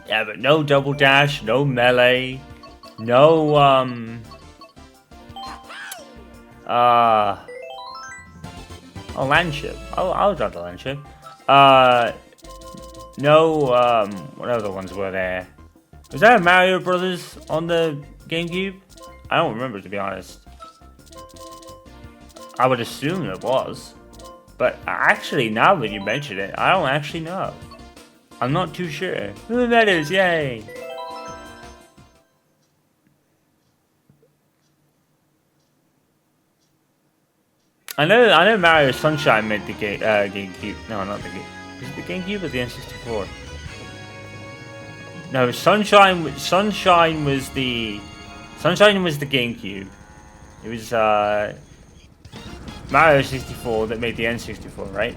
Yeah, but no double dash, no melee, no uh oh, land ship. I'll drop the land ship. No what other ones were there? Was that a Mario Brothers on the GameCube? I don't remember, to be honest. I would assume it was. But actually, now that you mention it, I don't actually know. I'm not too sure. Who that is, yay! I know Mario Sunshine made the GameCube. No, not the Game. Is it the GameCube or the N64? No, Sunshine was the GameCube. It was Mario 64 that made the N64, right?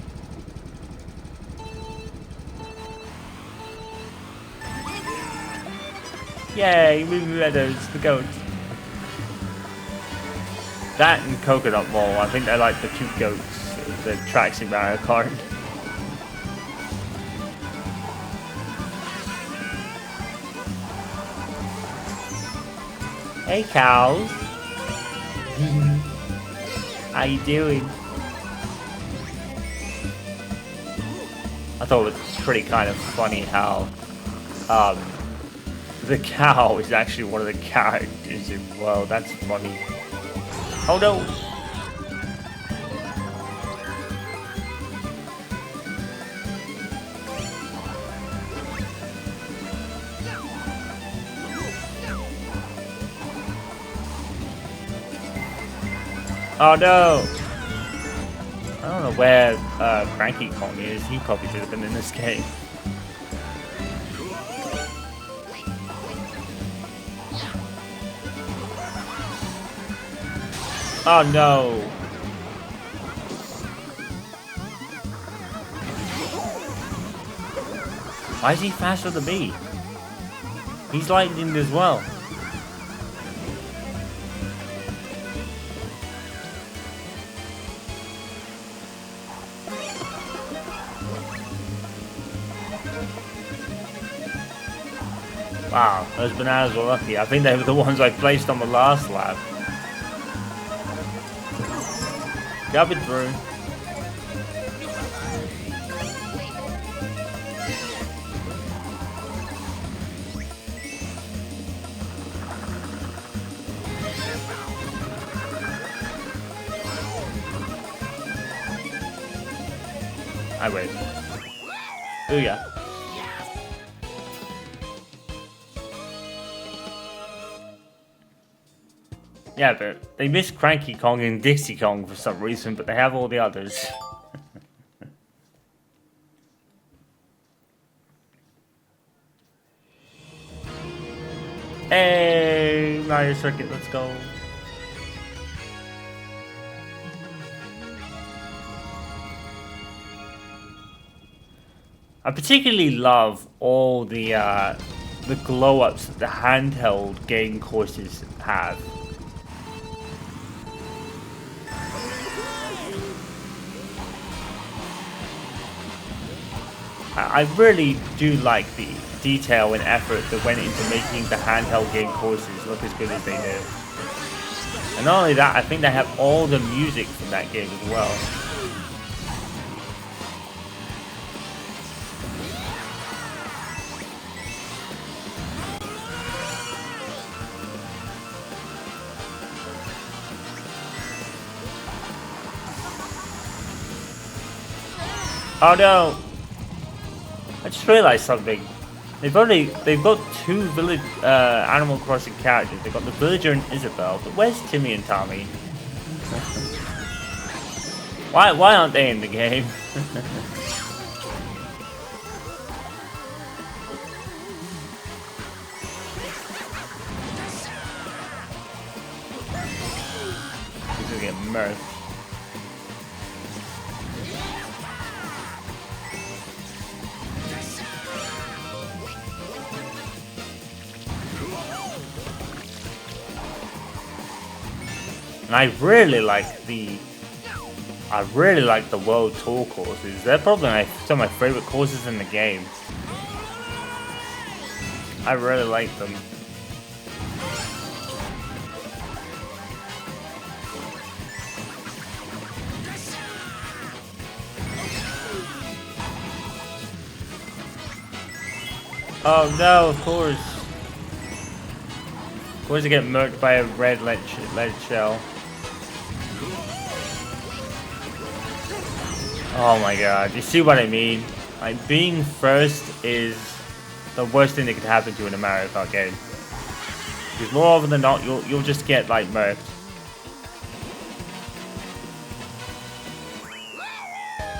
Yay, Movie Meadows, the goat. That and Coconut Mall, I think they're like the two goats, the tracks in Mario Kart. Hey cows. How you doing? I thought it was pretty kind of funny how the cow is actually one of the characters in Well, that's funny. Oh no! Oh no! I don't know where Cranky Kong is. He probably should have been in this game. Oh no! Why is he faster than me? He's lightning as well. Wow, those bananas were lucky. I think they were the ones I placed on the last lap. Garbage through. I wait. Booyah. Yeah, but they missed Cranky Kong and Dixie Kong for some reason, but they have all the others. Hey, Mario Circuit, let's go. I particularly love all the glow-ups that the handheld game courses have. I really do like the detail and effort that went into making the handheld game courses look as good as they do. And not only that, I think they have all the music from that game as well. Oh no! I just realised something. They've got two village Animal Crossing characters. They've got the villager and Isabelle, but where's Timmy and Tommy? Why aren't they in the game? He's gonna get murdered. And I really like the World Tour courses. They're probably some of my favorite courses in the game. I really like them. Oh no, of course. Of course I get murked by a red lead shell. Oh my god, you see what I mean? Like, being first is the worst thing that could happen to you in a Mario Kart game. Because more often than not, you'll just get, like, murked.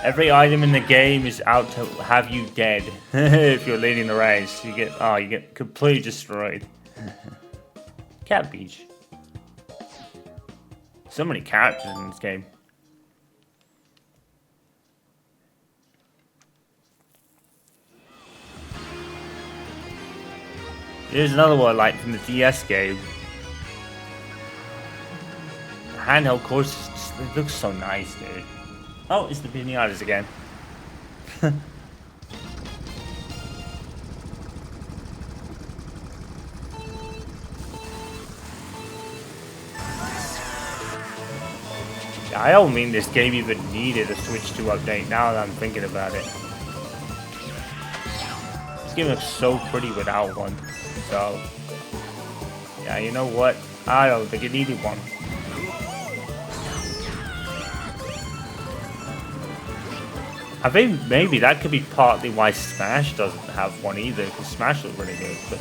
Every item in the game is out to have you dead. If you're leading the race, you get completely destroyed. Cat Beach. So many characters in this game. Here's another one like from the DS game. The handheld course just, it looks so nice, dude. Oh, it's the pinatas again. I don't mean this game even needed a Switch 2 update now that I'm thinking about it. This game looks so pretty without one. So, yeah, you know what? I don't think it needed one. I think maybe that could be partly why Smash doesn't have one either, because Smash looks really good. But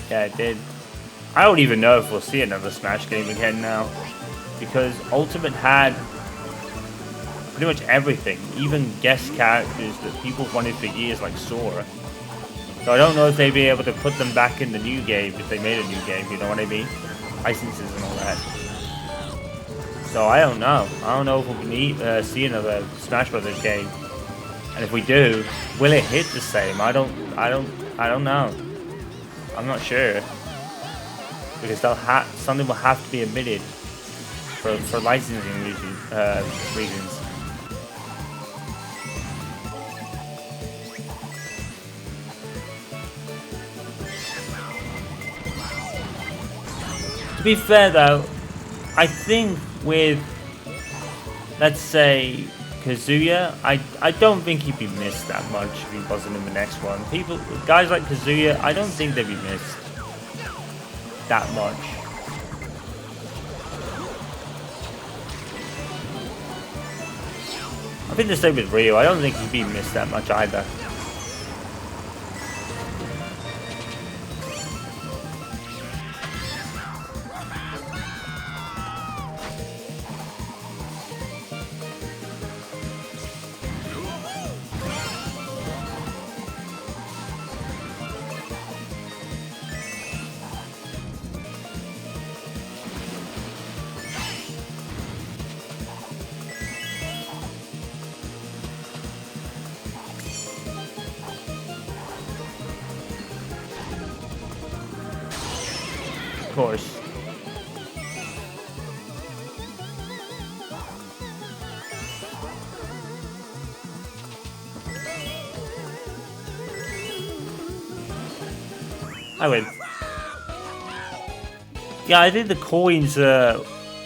yeah, it did. I don't even know if we'll see another Smash game again now, because Ultimate had pretty much everything, even guest characters that people wanted for years, like Sora. So I don't know if they'd be able to put them back in the new game if they made a new game, you know what I mean? Licenses and all that. So I don't know. I don't know if we'll need, see another Smash Brothers game. And if we do, will it hit the same? I don't know. I'm not sure. Because something will have to be omitted for licensing reasons. To be fair though, I think with, let's say, Kazuya, I don't think he'd be missed that much if he wasn't in the next one. Guys like Kazuya, I don't think they'd be missed that much. I think the same with Ryu, I don't think he'd be missed that much either. Of course. I win. Yeah, I think the coins are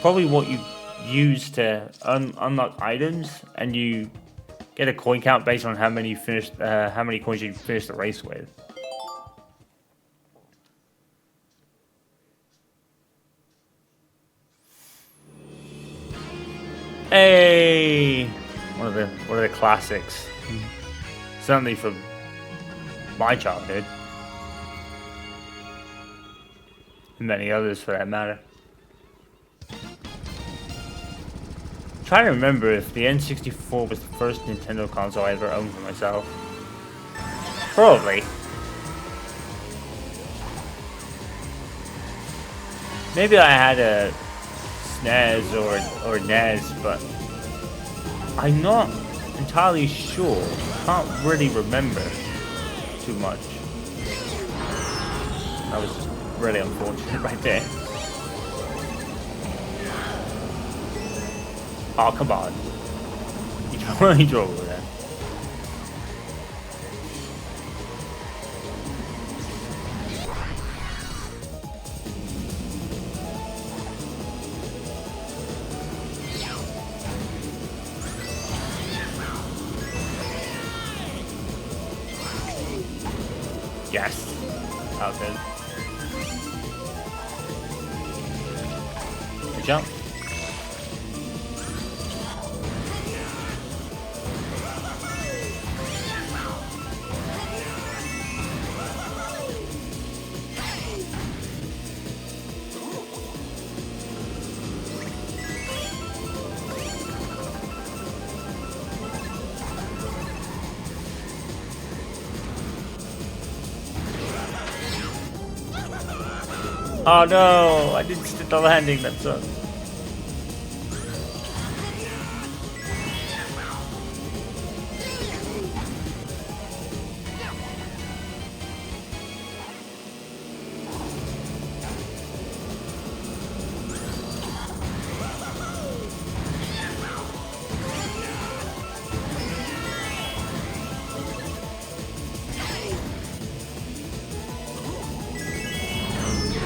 probably what you use to unlock items, and you get a coin count based on how many coins you finish the race with. Hey, one of the classics, certainly from my childhood, and many others for that matter. I'm trying to remember if the N64 was the first Nintendo console I ever owned for myself. Probably. Maybe I had a SNES or NES, but I'm not entirely sure. Can't really remember too much. That was just really unfortunate right there. Oh, come on. You What are you doing over there? Yes. Okay. Good jump. Oh no, I didn't stick the landing, that sucks.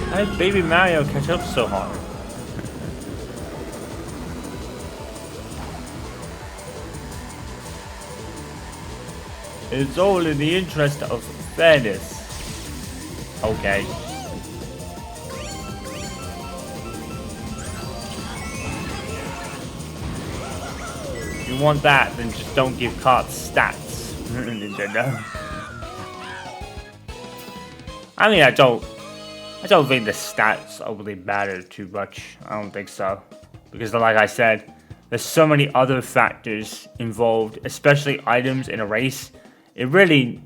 How did Baby Mario catch up so hard? It's all in the interest of fairness. Okay. If you want that, then just don't give karts stats, Nintendo. I mean, I don't think the stats overly matter too much. I don't think so. Because like I said, there's so many other factors involved, especially items in a race. It really...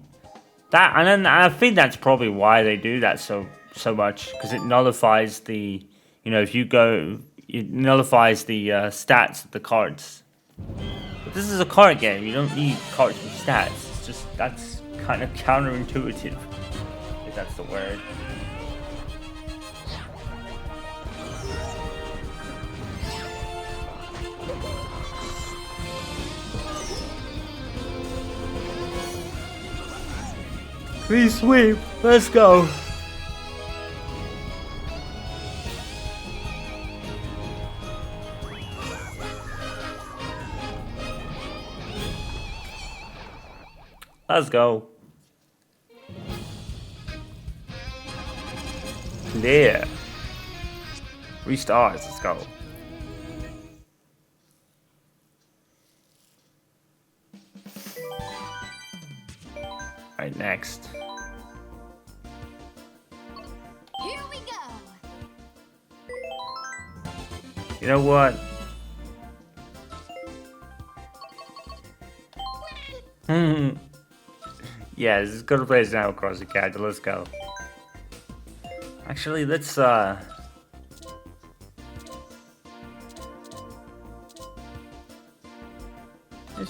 And I think that's probably why they do that so much. Because it nullifies the... You know, if you go... It nullifies the stats of the cards. But this is a card game. You don't need cards with stats. It's just... That's kind of counterintuitive. If that's the word. Please sweep. Let's go. Let's go. Clear. Restart. Let's go. Alright, next. Here we go. You know what? Yeah, this is gonna play now across the character. Let's go. Actually, let's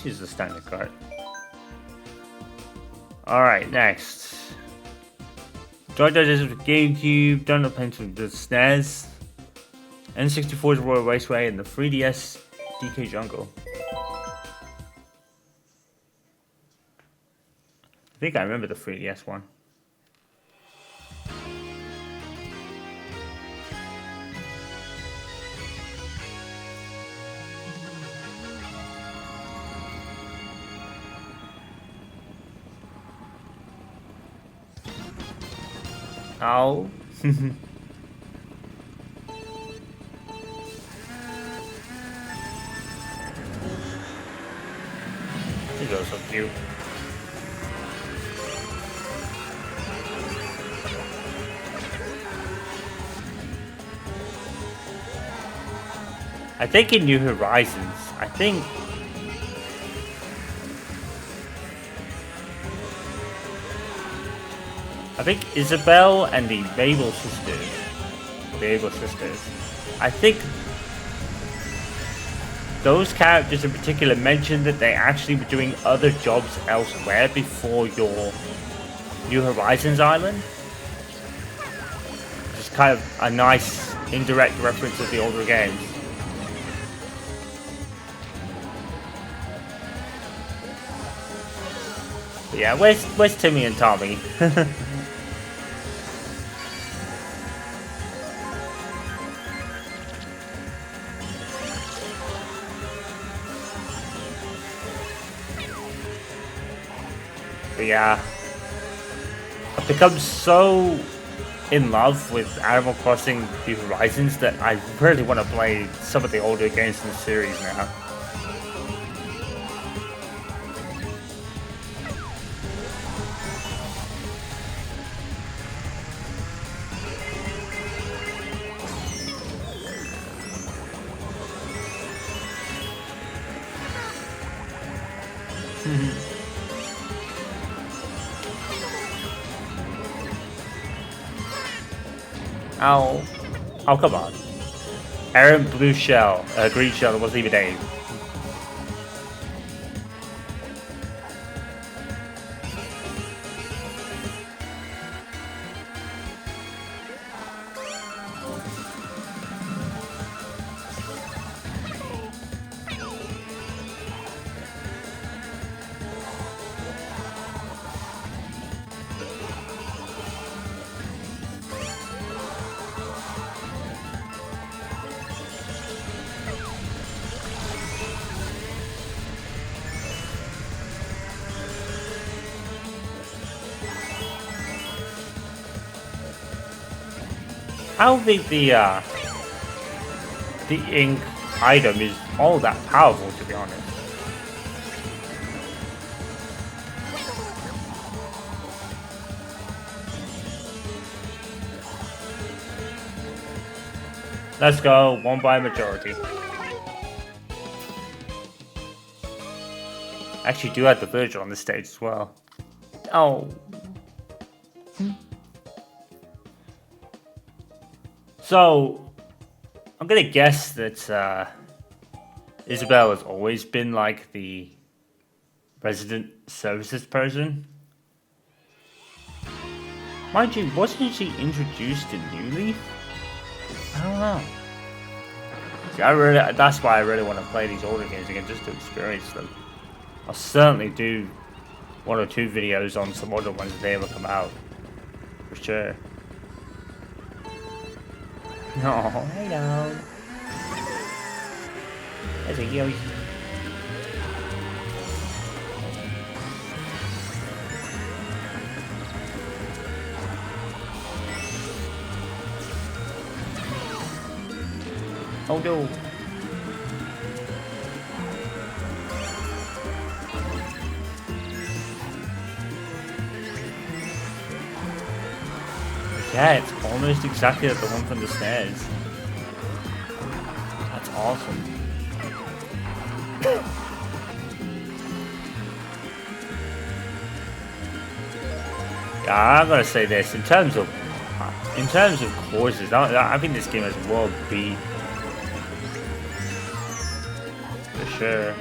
use the standard card. Alright, next. Jar Jar is with GameCube, Donut Paints with the SNES, N64's Royal Raceway, and the 3DS DK Jungle. I think I remember the 3DS one. Oh. He goes so cute. I think in New Horizons, I think Isabelle and the Babel sisters, I think those characters in particular mentioned that they actually were doing other jobs elsewhere before your New Horizons island. Just kind of a nice indirect reference of the older games. But yeah, where's Timmy and Tommy? But yeah, I've become so in love with Animal Crossing New Horizons that I really want to play some of the older games in the series now. Oh, oh come on. Aaron Blue Shell, Green Shell, it wasn't even A. How big the ink item is all that powerful, to be honest. Let's go, one by majority. Actually, do have the Virgil on the stage as well. Oh. So, I'm gonna guess that Isabelle has always been like the resident services person. Mind you, wasn't she introduced in New Leaf? I don't know. See, that's why I really want to play these older games again, just to experience them. I'll certainly do 1 or 2 videos on some older ones if they ever come out. For sure. Oh, hello. There's a Yoshi. Oh no. Yeah, it's almost exactly like the one from the stairs. That's awesome. Yeah, I'm gonna say this in terms of courses. I think this game is world beat for sure.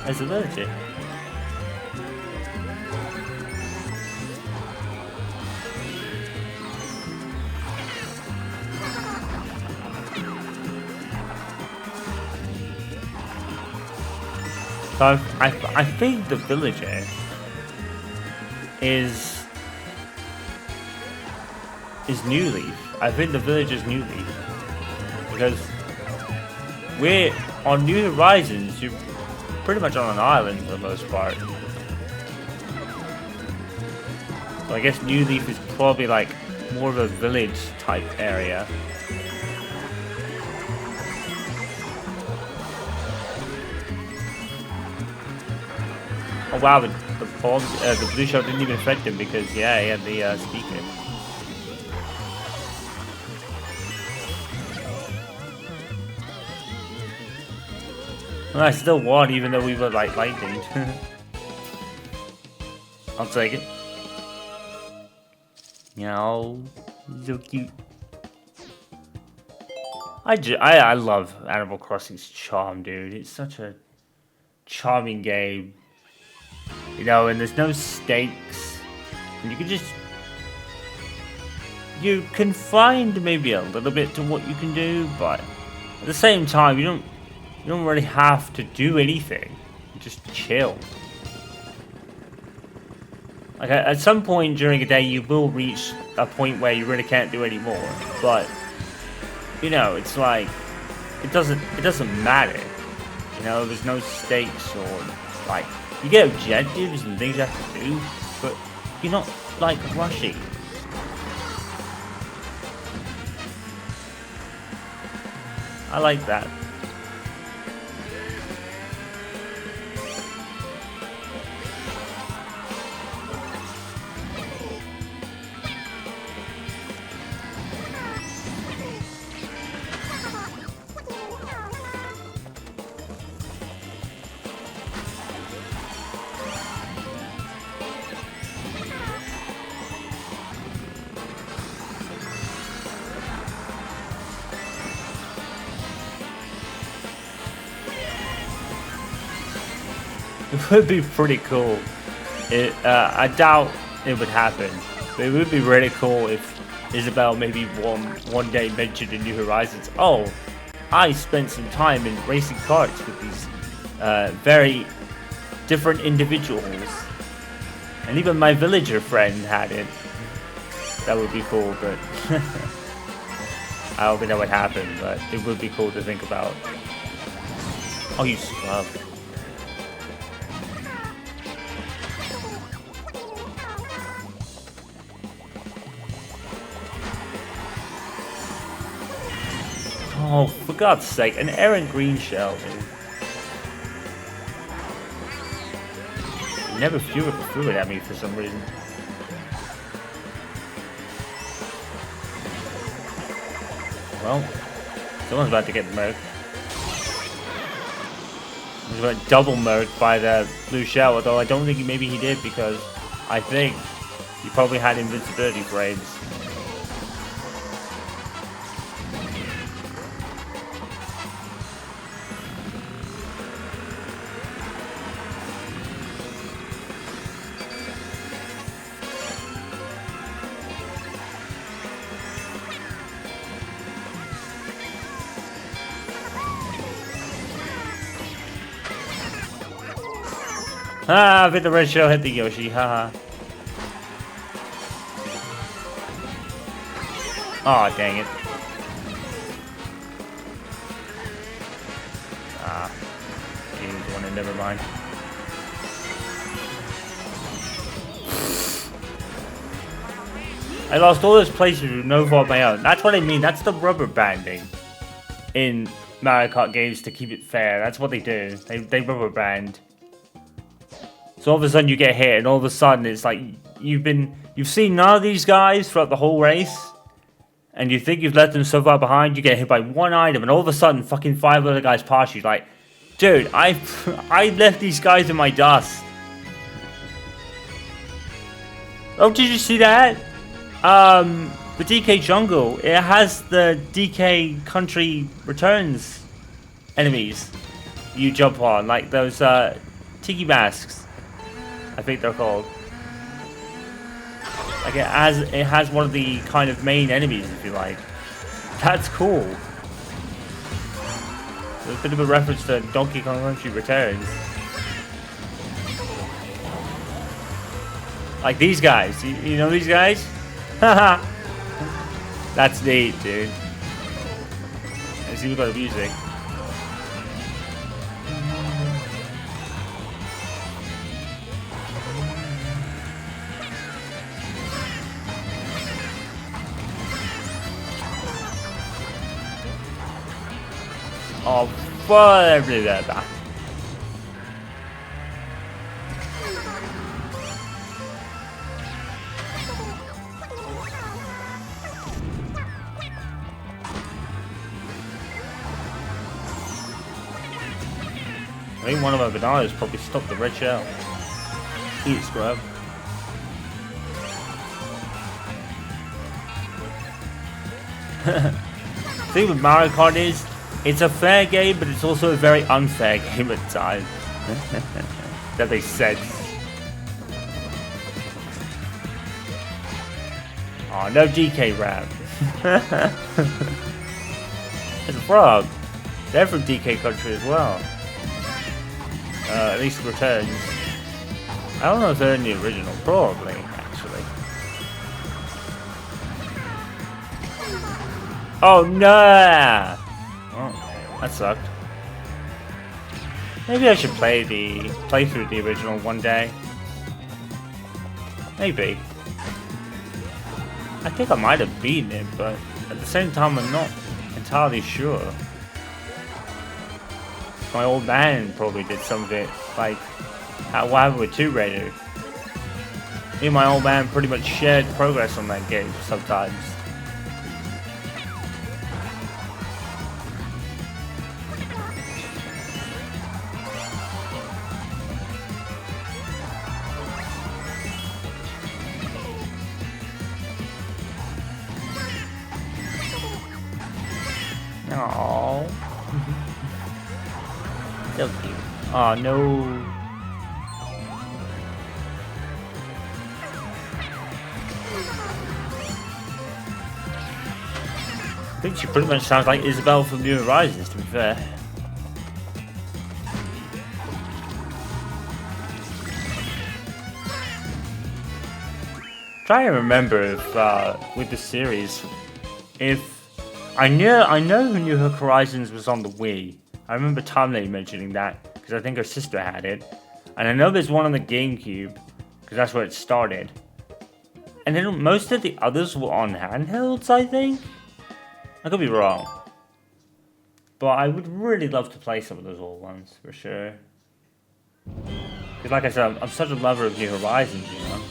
As a villager. So I think the villager is New Leaf. I think the village is New Leaf because we're on New Horizons. You're pretty much on an island for the most part. So I guess New Leaf is probably like more of a village type area. Oh wow, the blue shell didn't even affect him because yeah, he had the speaker. Well, I still won even though we were like lightning. I'll take it. Meow, so cute. I love Animal Crossing's charm, dude. It's such a charming game. You know, and there's no stakes. And you can you're confined maybe a little bit to what you can do, but at the same time, you don't really have to do anything. You just chill. Like at some point during a day, you will reach a point where you really can't do any more. But you know, it's like it doesn't matter. You know, there's no stakes or like you get objectives and things you have to do, but you're not like rushing. I like that. It would be pretty cool. I doubt it would happen, but it would be really cool if Isabelle maybe one day mentioned in New Horizons, oh, I spent some time in racing karts with these very different individuals. And even my villager friend had it. That would be cool, but I don't think that would happen, but it would be cool to think about. Oh, you scrub. Oh, for God's sake, an errant green shell, dude. It never threw it at me for some reason. Well, someone's about to get murked. He's about double murked by the blue shell, although I don't think maybe he did because I think he probably had invincibility frames. Ah, I think the red shell hit the Yoshi, haha. Aw, dang it. Ah, he's one, never mind. I lost all those places with no fault of my own. That's what I mean, that's the rubber banding in Mario Kart games to keep it fair. That's what they do. They rubber band. So all of a sudden you get hit, and all of a sudden it's like you've seen none of these guys throughout the whole race, and you think you've left them so far behind. You get hit by one item, and all of a sudden, fucking 5 other guys pass you. Like, dude, I left these guys in my dust. Oh, did you see that? The DK Jungle. It has the DK Country Returns enemies you jump on, like those tiki masks. I think they're called. Like it has one of the kind of main enemies, if you like. That's cool. There's a bit of a reference to Donkey Kong Country Returns. Like these guys. You know these guys? Haha. That's neat, dude. Let's see if we got music. Oh, fuck that. I think one of our bananas probably stopped the red shell. Eat it, scrub. The thing with Mario Kart is, it's a fair game, but it's also a very unfair game at times. That makes sense. Oh, no DK rap. It's a frog. They're from DK country as well. At least returns. I don't know if they're in the original. Probably, actually. Oh no! Oh, that sucked. Maybe I should play through the original one day. Maybe. I think I might have beaten it, but at the same time I'm not entirely sure. My old man probably did some of it, like what happened with Tomb Raider. Me and my old man pretty much shared progress on that game sometimes. Aww. So cute. Oh no. I think she pretty much sounds like Isabelle from New Horizons, to be fair. Try to remember if with the series, if I know New Horizons was on the Wii. I remember Tamley mentioning that because I think her sister had it, and I know there's one on the GameCube because that's where it started. And then most of the others were on handhelds, I think. I could be wrong, but I would really love to play some of those old ones for sure. Because, like I said, I'm such a lover of New Horizons, you know.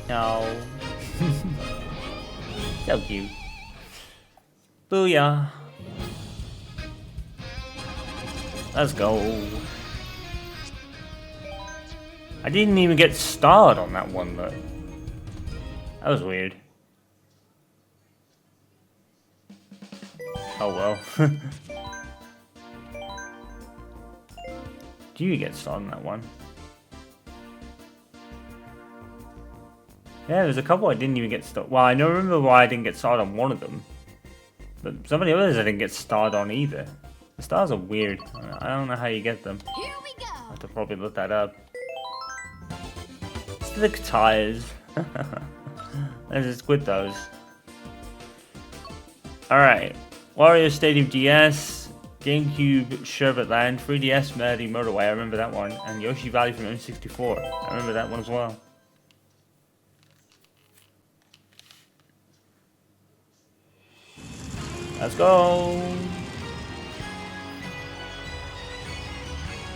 No. So cute. Booyah. Let's go. I didn't even get starred on that one though. That was weird. Oh well. Do you get starred on that one? Yeah, there's a couple I didn't even get started. Well, I don't remember why I didn't get started on one of them. But some of the others I didn't get started on either. The stars are weird. I don't know how you get them. Here we go. I have to probably look that up. Slick tires. Let's just quit those. Alright. Wario Stadium DS. GameCube Sherbet Land. 3DS Melody Motorway. I remember that one. And Yoshi Valley from N64. I remember that one as well. Let's go!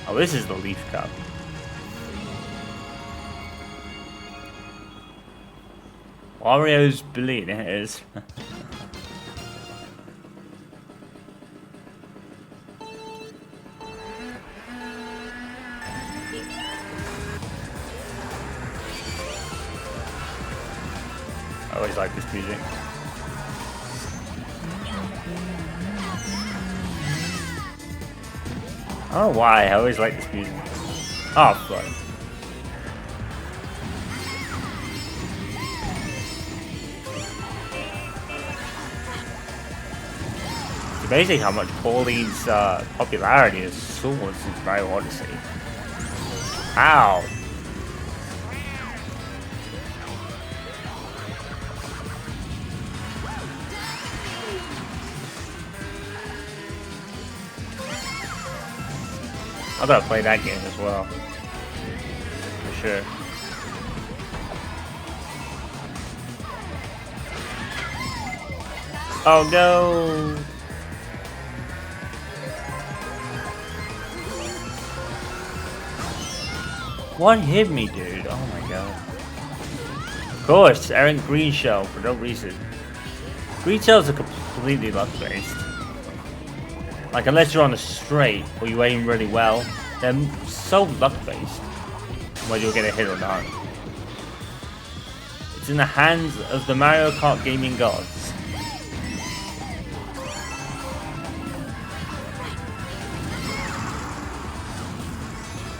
Oh, this is the Leaf Cup. Wario's Billionaires. I always like this music. I don't know why, I always like this music. Oh, fuck. It's amazing how much Pauline's popularity has soared since Mario Odyssey. Ow! I gotta play that game as well. For sure. Oh no! What hit me, dude? Oh my god. Of course, Aaron Green Shell for no reason. Green Shells are completely luck based. Like, unless you're on a straight or you aim really well, they're so luck-based whether you'll get a hit or not. It's in the hands of the Mario Kart gaming gods.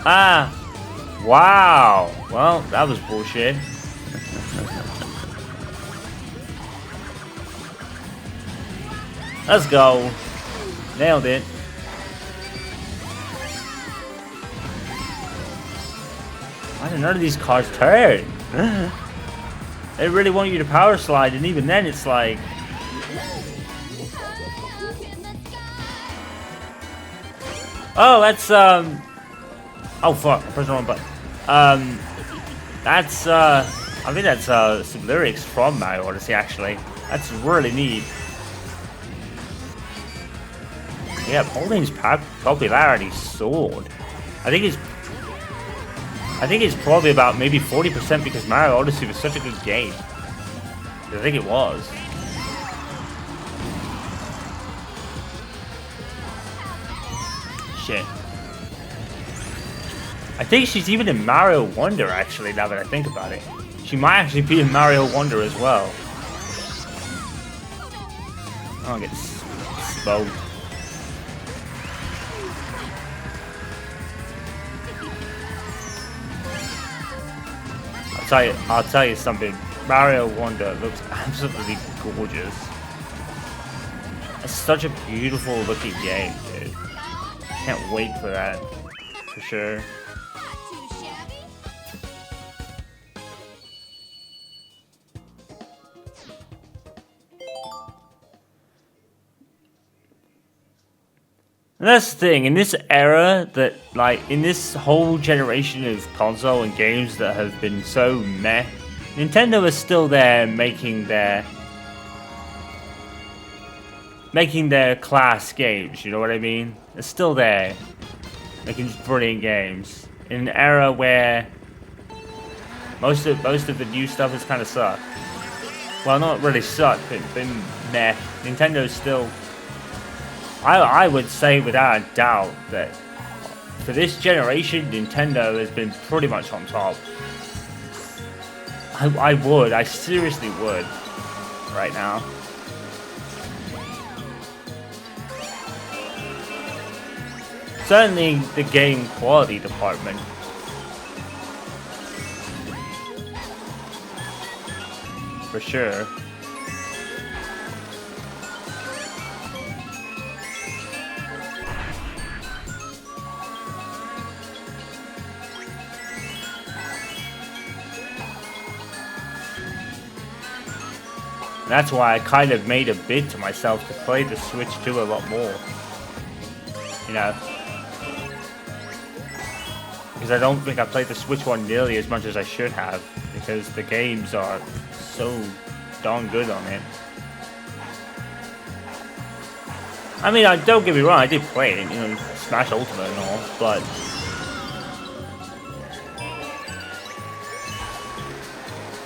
Ah! Wow! Well, that was bullshit. Let's go. Nailed it. Why do none of these cars turn? They really want you to power slide, and even then it's like... Oh, that's, oh, fuck. I pressed the wrong button. That's, I think that's, some lyrics from Mario Odyssey, actually. That's really neat. Yeah, Pauline's popularity soared. I think it's probably about maybe 40% because Mario Odyssey was such a good game. I think it was. Shit. I think she's even in Mario Wonder, actually, now that I think about it. She might actually be in Mario Wonder as well. I'll get smoked. I'll tell you something. Mario Wonder looks absolutely gorgeous. It's such a beautiful looking game, dude. Can't wait for that, for sure. And that's the thing, in this era that, like, in this whole generation of console and games that have been so meh, Nintendo is still there making their class games, you know what I mean? It's still there, making brilliant games. In an era where most of the new stuff has kind of sucked. Well, not really sucked, but been meh. Nintendo's still... I would say without a doubt that for this generation, Nintendo has been pretty much on top. I seriously would, right now. Certainly the game quality department. For sure. And that's why I kind of made a bid to myself to play the Switch 2 a lot more. You know. Because I don't think I played the Switch 1 nearly as much as I should have. Because the games are so darn good on it. I mean, don't get me wrong, I did play it, you know, Smash Ultimate and all, but...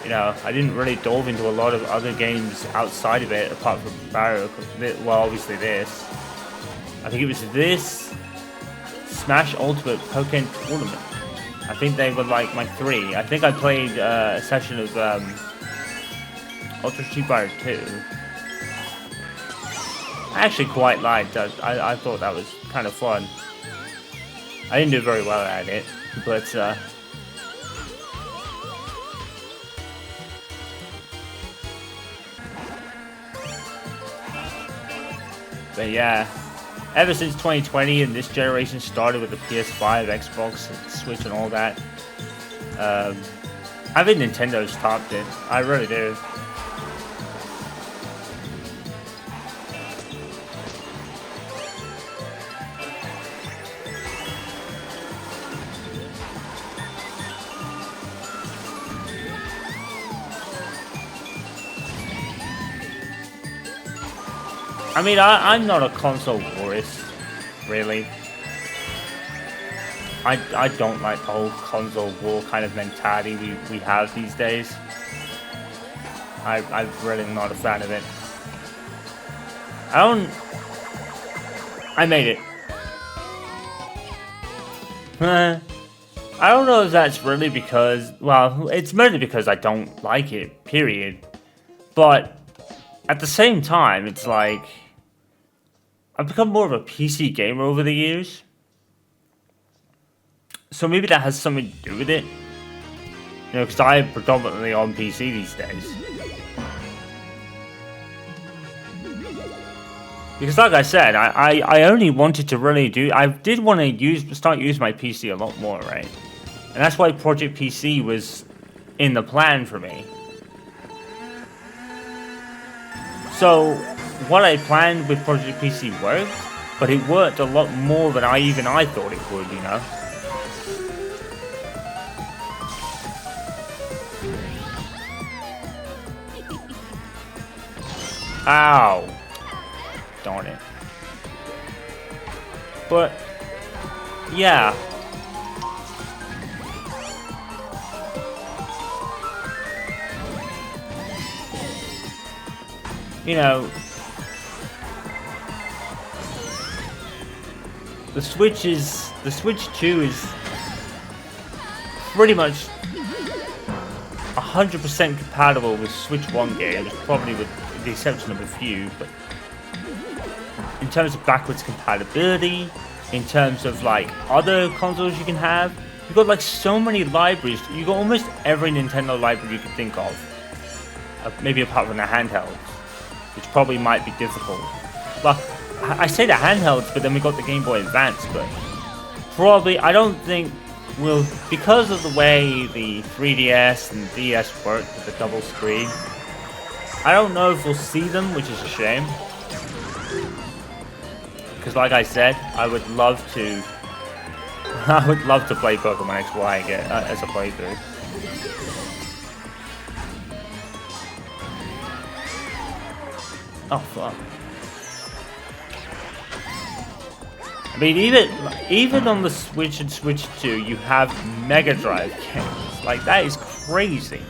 You know, I didn't really delve into a lot of other games outside of it, apart from Mario. Well, obviously this. I think it was this, Smash Ultimate, Pokken Tournament. I think they were like my three. I think I played a session of Ultra Street Fighter 2. I actually quite liked that. I thought that was kind of fun. I didn't do very well at it, but yeah, ever since 2020 and this generation started with the PS5, Xbox, and Switch and all that, I think Nintendo's topped it. I really do. I mean, I'm not a console purist, really. I don't like the whole console war kind of mentality we have these days. I'm really not a fan of it. I made it. I don't know if that's really because, well, it's mainly because I don't like it, period. But at the same time, it's like I've become more of a PC gamer over the years. So maybe that has something to do with it. You know, because I'm predominantly on PC these days. Because like I said, I only wanted to really I did want to start using my PC a lot more, right? And that's why Project PC was in the plan for me. So, what I planned with Project PC worked, but it worked a lot more than I thought it would, you know? Ow! Darn it. But, yeah. You know, the Switch 2 is pretty much 100% compatible with Switch 1 games, probably with the exception of a few, but in terms of backwards compatibility, in terms of like other consoles you can have, you've got like so many libraries. You've got almost every Nintendo library you can think of, maybe apart from the handhelds, which probably might be difficult. Well, I say the handhelds, but then we got the Game Boy Advance, but probably, I don't think we'll, because of the way the 3DS and DS work with the double screen, I don't know if we'll see them, which is a shame. Because like I said, I would love to play Pokemon XY again, as a playthrough. Oh fuck. I mean, even on the Switch and Switch 2, you have Mega Drive games. Like, that is crazy.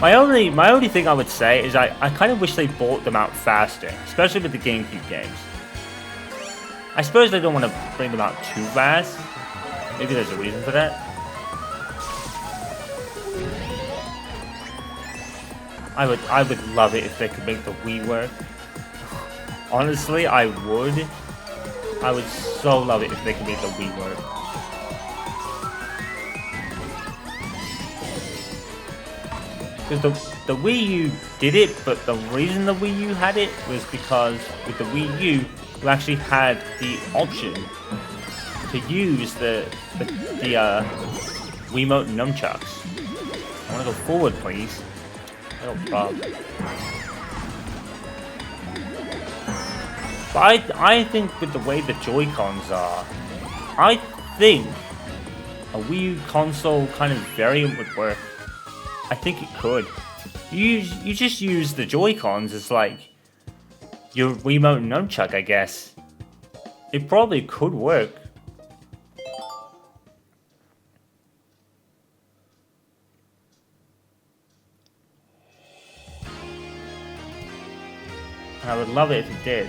My only thing I would say is I kind of wish they bought them out faster, especially with the GameCube games. I suppose they don't want to bring them out too fast. Maybe there's a reason for that. I would love it if they could make the Wii work. Honestly, I would. I would so love it if they could make the Wii work. Because the Wii U did it, but the reason the Wii U had it was because with the Wii U, you actually had the option to use the Wiimote nunchucks. I want to go forward, please. Oh, problem. But I think with the way the Joy-Cons are, I think a Wii U console kind of variant would work. I think it could. You just use the Joy-Cons as like your Wiimote nunchuck, I guess. It probably could work. I would love it if it did.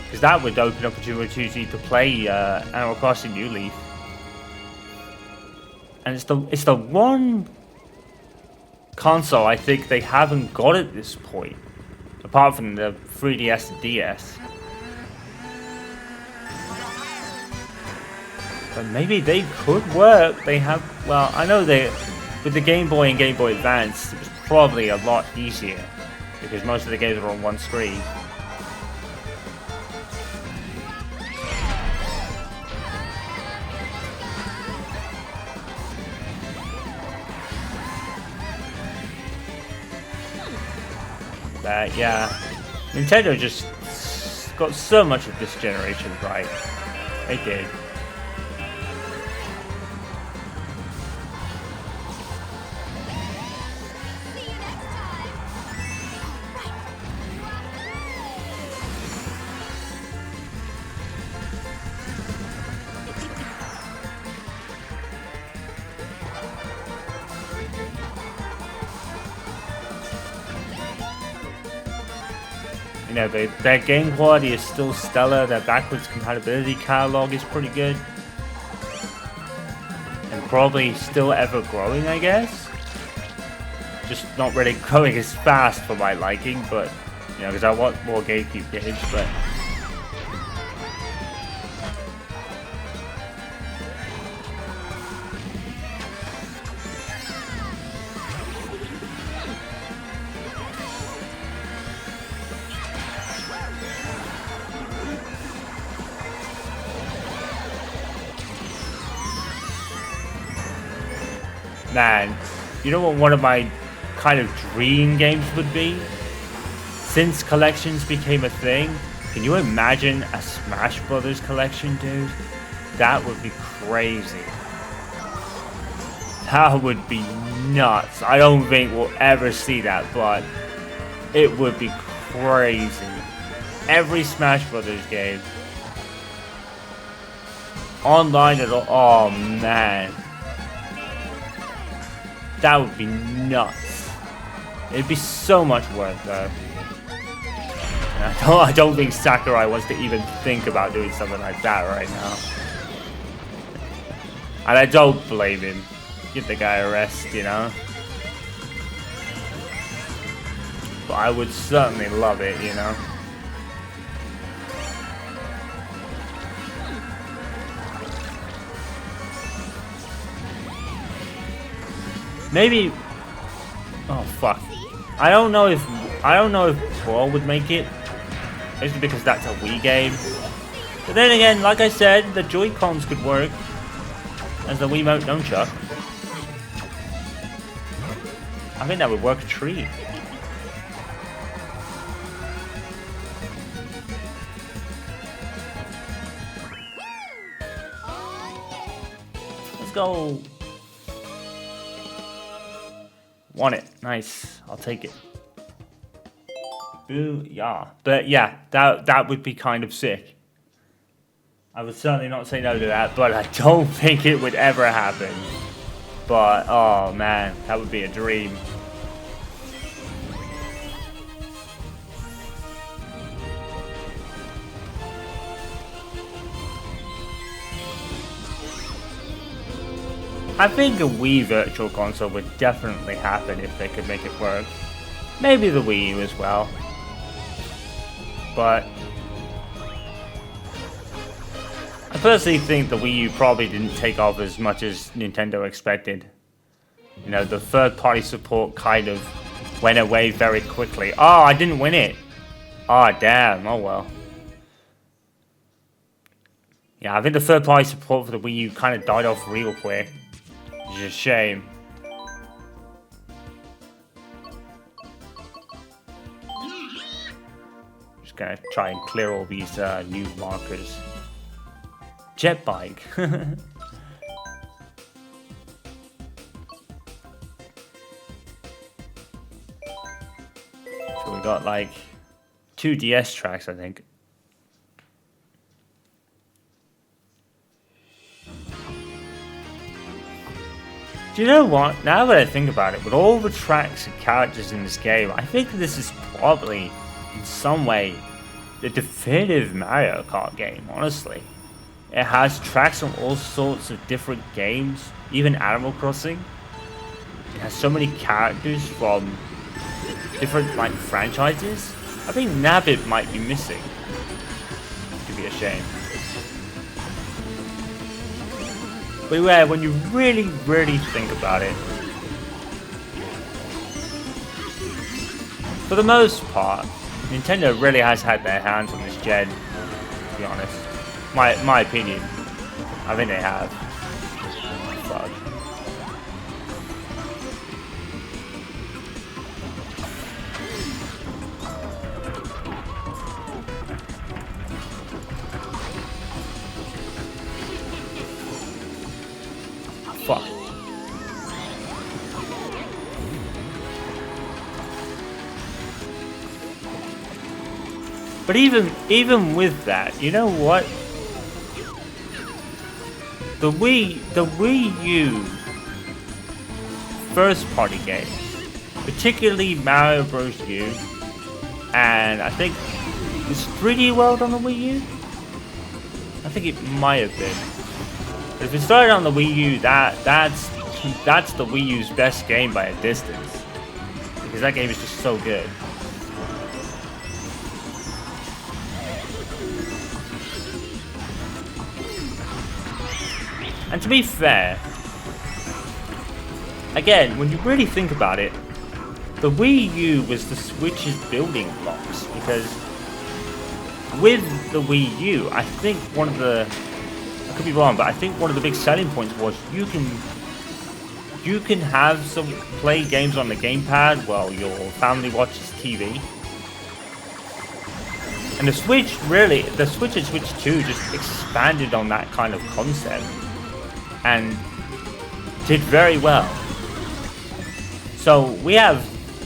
Because that would open up an opportunity to play Animal Crossing New Leaf. And it's the one console I think they haven't got at this point. Apart from the 3DS and DS. But maybe they could work. They have, well, I know with the Game Boy and Game Boy Advance, it was probably a lot easier. Because most of the games are on one screen. But yeah, Nintendo just got so much of this generation right. They did. You know, their game quality is still stellar. Their backwards compatibility catalog is pretty good. And probably still ever growing, I guess. Just not really growing as fast for my liking, but, you know, because I want more GameCube games, but... Man, you know what one of my kind of dream games would be? Since collections became a thing, can you imagine a Smash Brothers collection, dude? That would be crazy. That would be nuts. I don't think we'll ever see that, but it would be crazy. Every Smash Brothers game. Online at all. Oh, man. That would be nuts. It'd be so much work, though. And I don't think Sakurai wants to even think about doing something like that right now. And I don't blame him. Give the guy a rest, you know? But I would certainly love it, you know? Maybe. Oh fuck! I don't know if Brawl would make it, mostly because that's a Wii game. But then again, like I said, the Joy-Cons could work as the Wiimote nunchuck. I think that would work a treat. Let's go. Want it. Nice. I'll take it. Boo, yeah. But yeah, that would be kind of sick. I would certainly not say no to that, but I don't think it would ever happen. But, oh man, that would be a dream. I think a Wii Virtual Console would definitely happen if they could make it work. Maybe the Wii U as well. But I personally think the Wii U probably didn't take off as much as Nintendo expected. You know, the third-party support kind of went away very quickly. Oh, I didn't win it. Oh, damn. Oh, well. Yeah, I think the third-party support for the Wii U kind of died off real quick. Which is a shame. Just gonna try and clear all these new markers. Jet bike. So we got like 2 DS tracks, I think. Do you know what? Now that I think about it, with all the tracks and characters in this game, I think this is probably, in some way, the definitive Mario Kart game, honestly. It has tracks from all sorts of different games, even Animal Crossing. It has so many characters from different, like, franchises. I think Nabbit might be missing. It could be a shame. But yeah, when you really, really think about it, for the most part, Nintendo really has had their hands on this gen, to be honest. My opinion. I think they have. Fuck. Fuck. But even with that, you know what? The Wii U first party games, particularly Mario Bros. U, and I think it's 3D World on the Wii U. I think it might have been. But if it started on the Wii U, that's the Wii U's best game by a distance, because that game is just so good. And to be fair, again, when you really think about it, the Wii U was the Switch's building blocks, because with the Wii U, I think one of the, I could be wrong, but I think one of the big selling points was you can have some play games on the gamepad while your family watches TV. And the Switch really, the Switch and Switch 2 just expanded on that kind of concept and did very well. So we have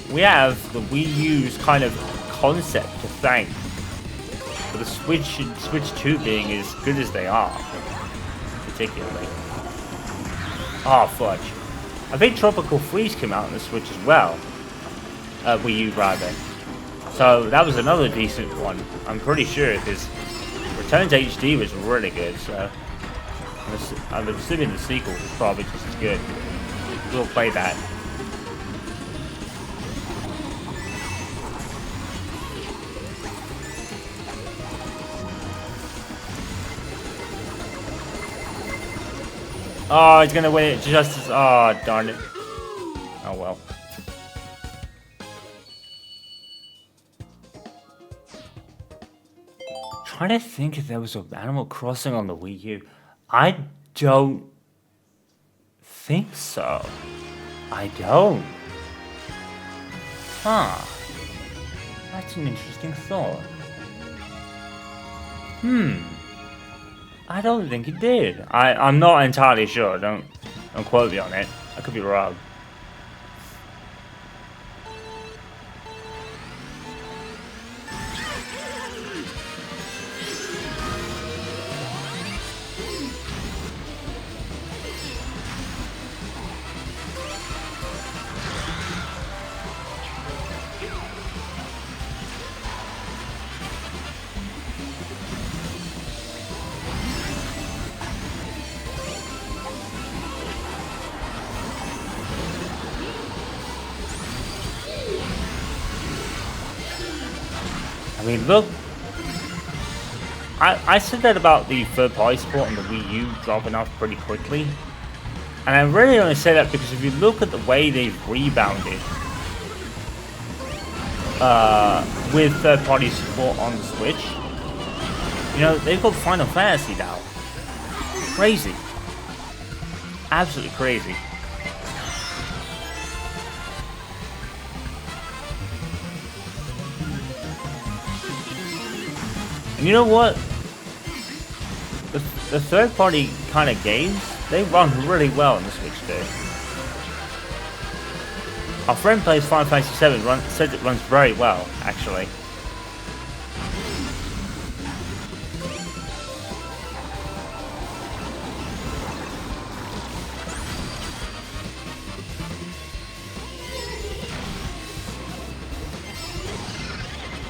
the Wii U's kind of concept to thank for the Switch and Switch 2 being as good as they are, particularly. Oh fudge! I think Tropical Freeze came out on the Switch as well, Wii U rather. So that was another decent one, I'm pretty sure, because Return to HD was really good. So I'm assuming the sequel is probably just as good. We'll play that. Oh, he's gonna win it just as. Oh, darn it. Oh well. Trying to think if there was an Animal Crossing on the Wii U. I don't think so. I don't. Huh. That's an interesting thought. I don't think it did. I'm not entirely sure. Don't quote me on it. I could be wrong. I mean, look, I said that about the third-party support on the Wii U dropping off pretty quickly, and I really only say that because if you look at the way they've rebounded with third-party support on the Switch, you know, they've got Final Fantasy now. Crazy. Absolutely crazy. And you know what? The third-party kind of games, they run really well on the Switch too. Our friend plays Final Fantasy 7, says it runs very well, actually.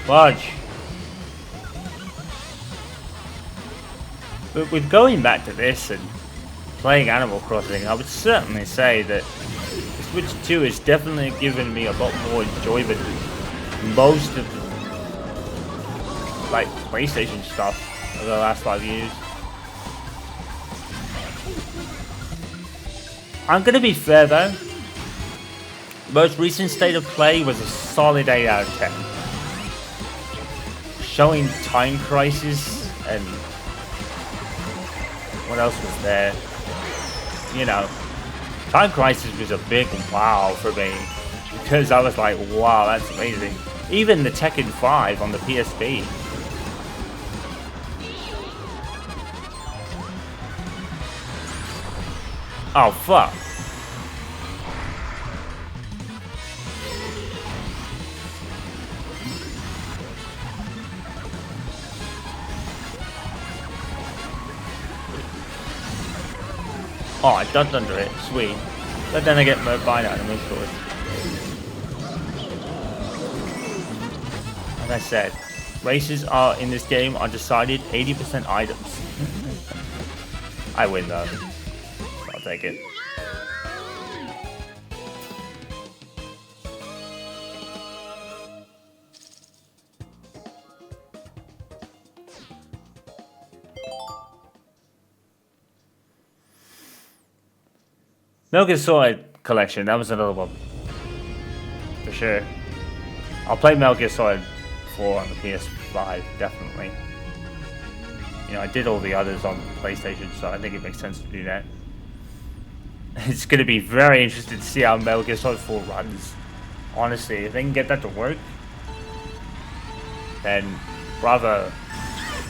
Fudge. But with going back to this and playing Animal Crossing, I would certainly say that the Switch 2 has definitely given me a lot more enjoyment than most of the, like, PlayStation stuff over the last 5 years. I'm gonna be fair though. Most recent State of Play was a solid 8 out of 10. Showing Time Crisis and what else was there? You know, Time Crisis was a big wow for me, because I was like, wow, that's amazing. Even the Tekken 5 on the PSP. Oh fuck. Oh, I ducked under it. Sweet. But then I get murked by that and move forward. Like I said, races are in this game are decided 80% items. I win though. I'll take it. Metal Gear Solid collection, that was another one. For sure. I'll play Metal Gear Solid 4 on the PS5, definitely. You know, I did all the others on PlayStation, so I think it makes sense to do that. It's going to be very interesting to see how Metal Gear Solid 4 runs. Honestly, if they can get that to work, then bravo.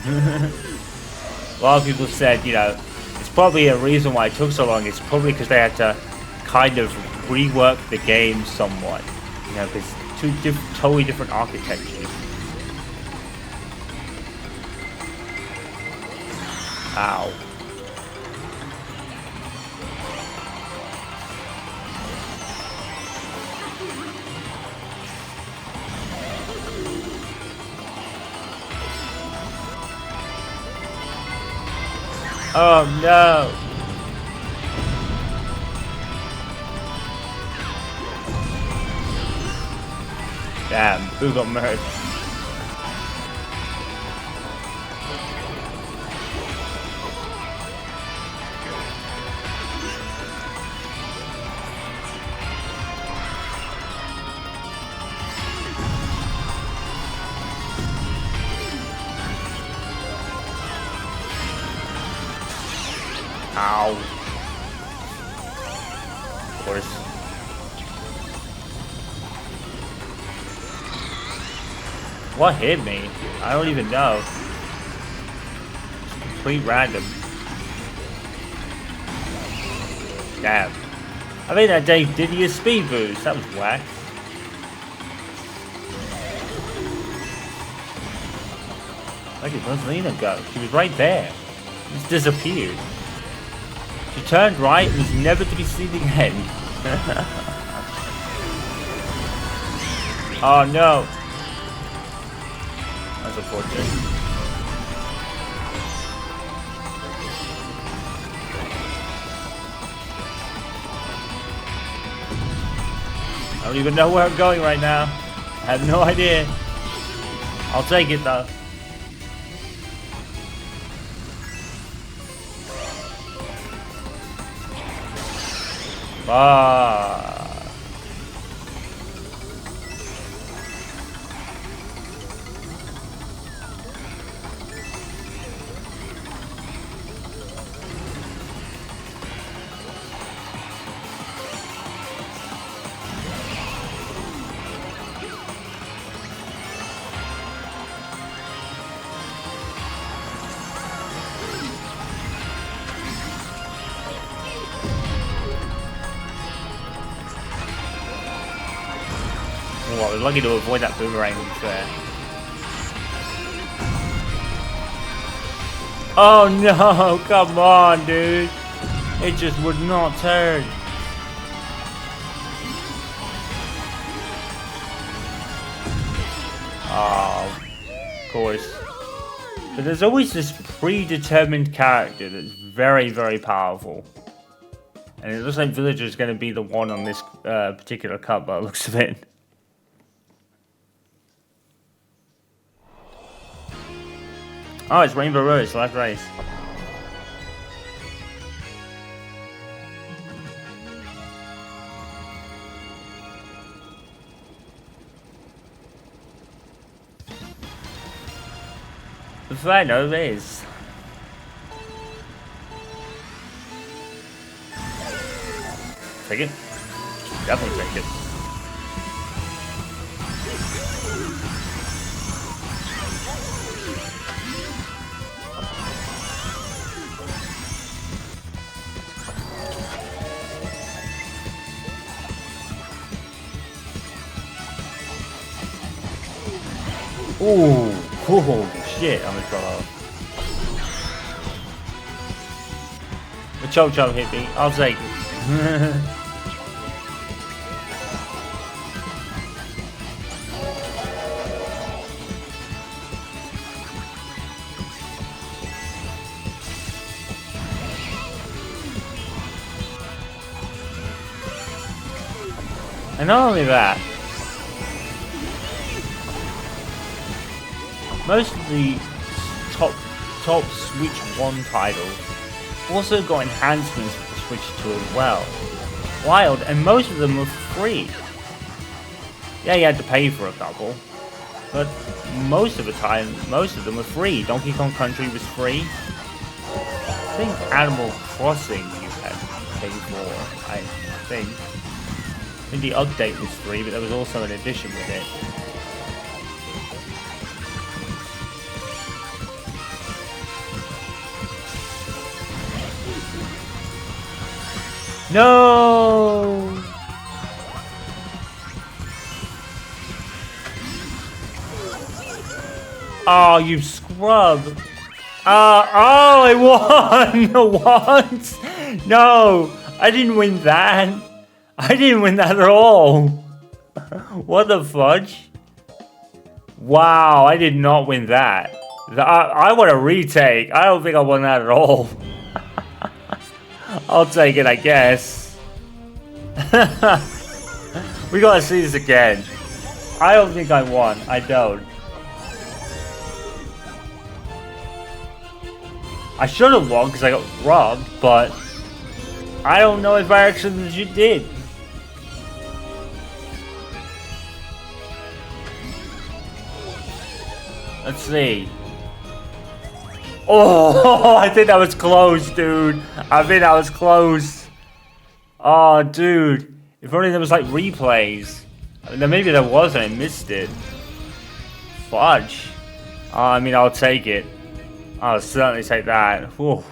A lot of people said, you know, it's probably a reason why it took so long. It's probably because they had to kind of rework the game somewhat. You know, because totally different architectures. Ow. Oh no! Damn, who got murdered? Ow. Of course. What hit me? I don't even know. It's complete random. Damn. I think that Dave did you a speed boost. That was whack. Where did Rosalina go? She was right there. Just disappeared. She turned right and was never to be seen again. Oh no. That's unfortunate. I don't even know where I'm going right now. I have no idea. I'll take it though. Ah. Well, I was lucky to avoid that boomerang, to be fair. Oh no, come on, dude. It just would not turn. Oh, of course. But there's always this predetermined character that's very, very powerful. And it looks like Villager's going to be the one on this particular cut by the looks of it. Oh, it's Rainbow Road, it's last race. The final race. Take it? Definitely take it. Ooh, oh shit, I'm in trouble. The choke choke hit me, I'll take it. And not only that, most of the top Switch 1 titles also got enhancements for the Switch 2 as well. Wild, and most of them were free. Yeah, you had to pay for a couple, but most of the time, most of them were free. Donkey Kong Country was free. I think Animal Crossing you had to pay for, I think. I think the update was free, but there was also an addition with it. No! Oh, you scrub! Oh, I won! What? No! I didn't win that! I didn't win that at all! What the fudge? Wow, I did not win that. I want a retake. I don't think I won that at all. I'll take it, I guess. We gotta see this again. I don't think I won. I don't. I should have won because I got robbed, but I don't know if I actually legit did. Let's see. Oh, I think that was close, dude. I think that was close. Oh, dude. If only there was like replays. I mean, maybe there was and I missed it. Fudge. I mean, I'll take it. I'll certainly take that. Whew.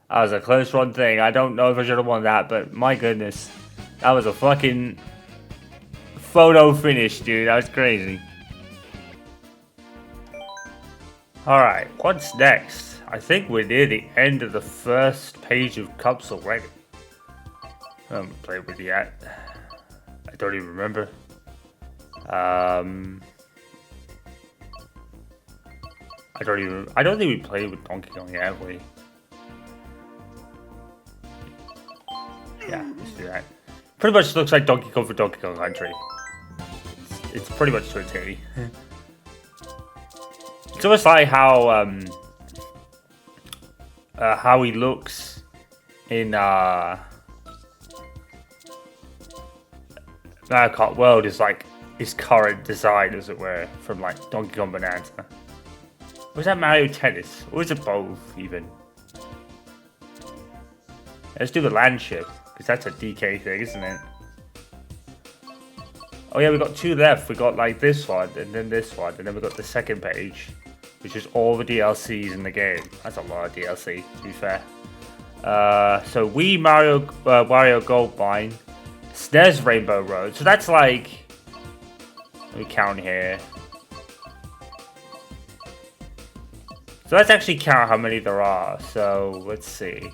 That was a close run thing. I don't know if I should have won that, but my goodness. That was a fucking photo finish, dude. That was crazy. Alright, what's next? I think we're near the end of the first page of Cups already. I haven't played with it yet. I don't even remember. I don't think we played with Donkey Kong yet, have we? Yeah, let's do that. Pretty much looks like Donkey Kong for Donkey Kong Country. It's pretty much to a T. It's almost like how he looks in Mario Kart World is like his current design, as it were, from like Donkey Kong Bonanza. Was that Mario Tennis? Or was it both, even? Let's do the land ship, because that's a DK thing, isn't it? Oh yeah, we got two left. We got like this one, and then this one, and then we got the second page, which is all the DLCs in the game. That's a lot of DLC, to be fair. So Wario Gold Mine, SNES Rainbow Road. So that's like, let me count here. So let's actually count how many there are. So let's see.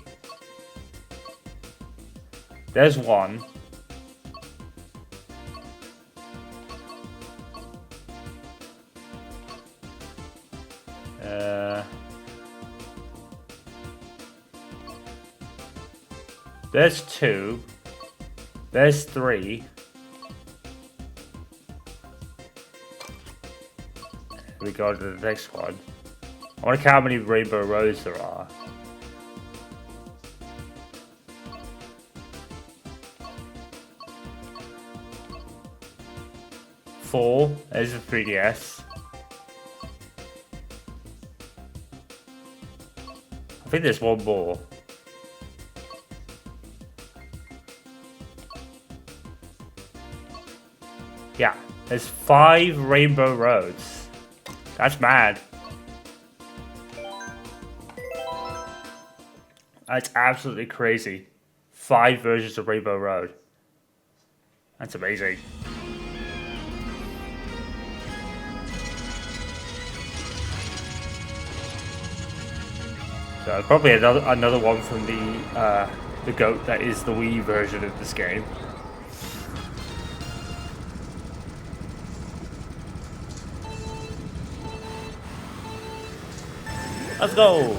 There's one. There's two. There's three. We go to the next one. I want to count how many Rainbow Roads there are. Four. There's the 3DS. I think there's one more. Yeah, there's 5 Rainbow Roads. That's mad. That's absolutely crazy. 5 versions of Rainbow Road. That's amazing. So probably another one from the GOAT that is the Wii version of this game. Let's go!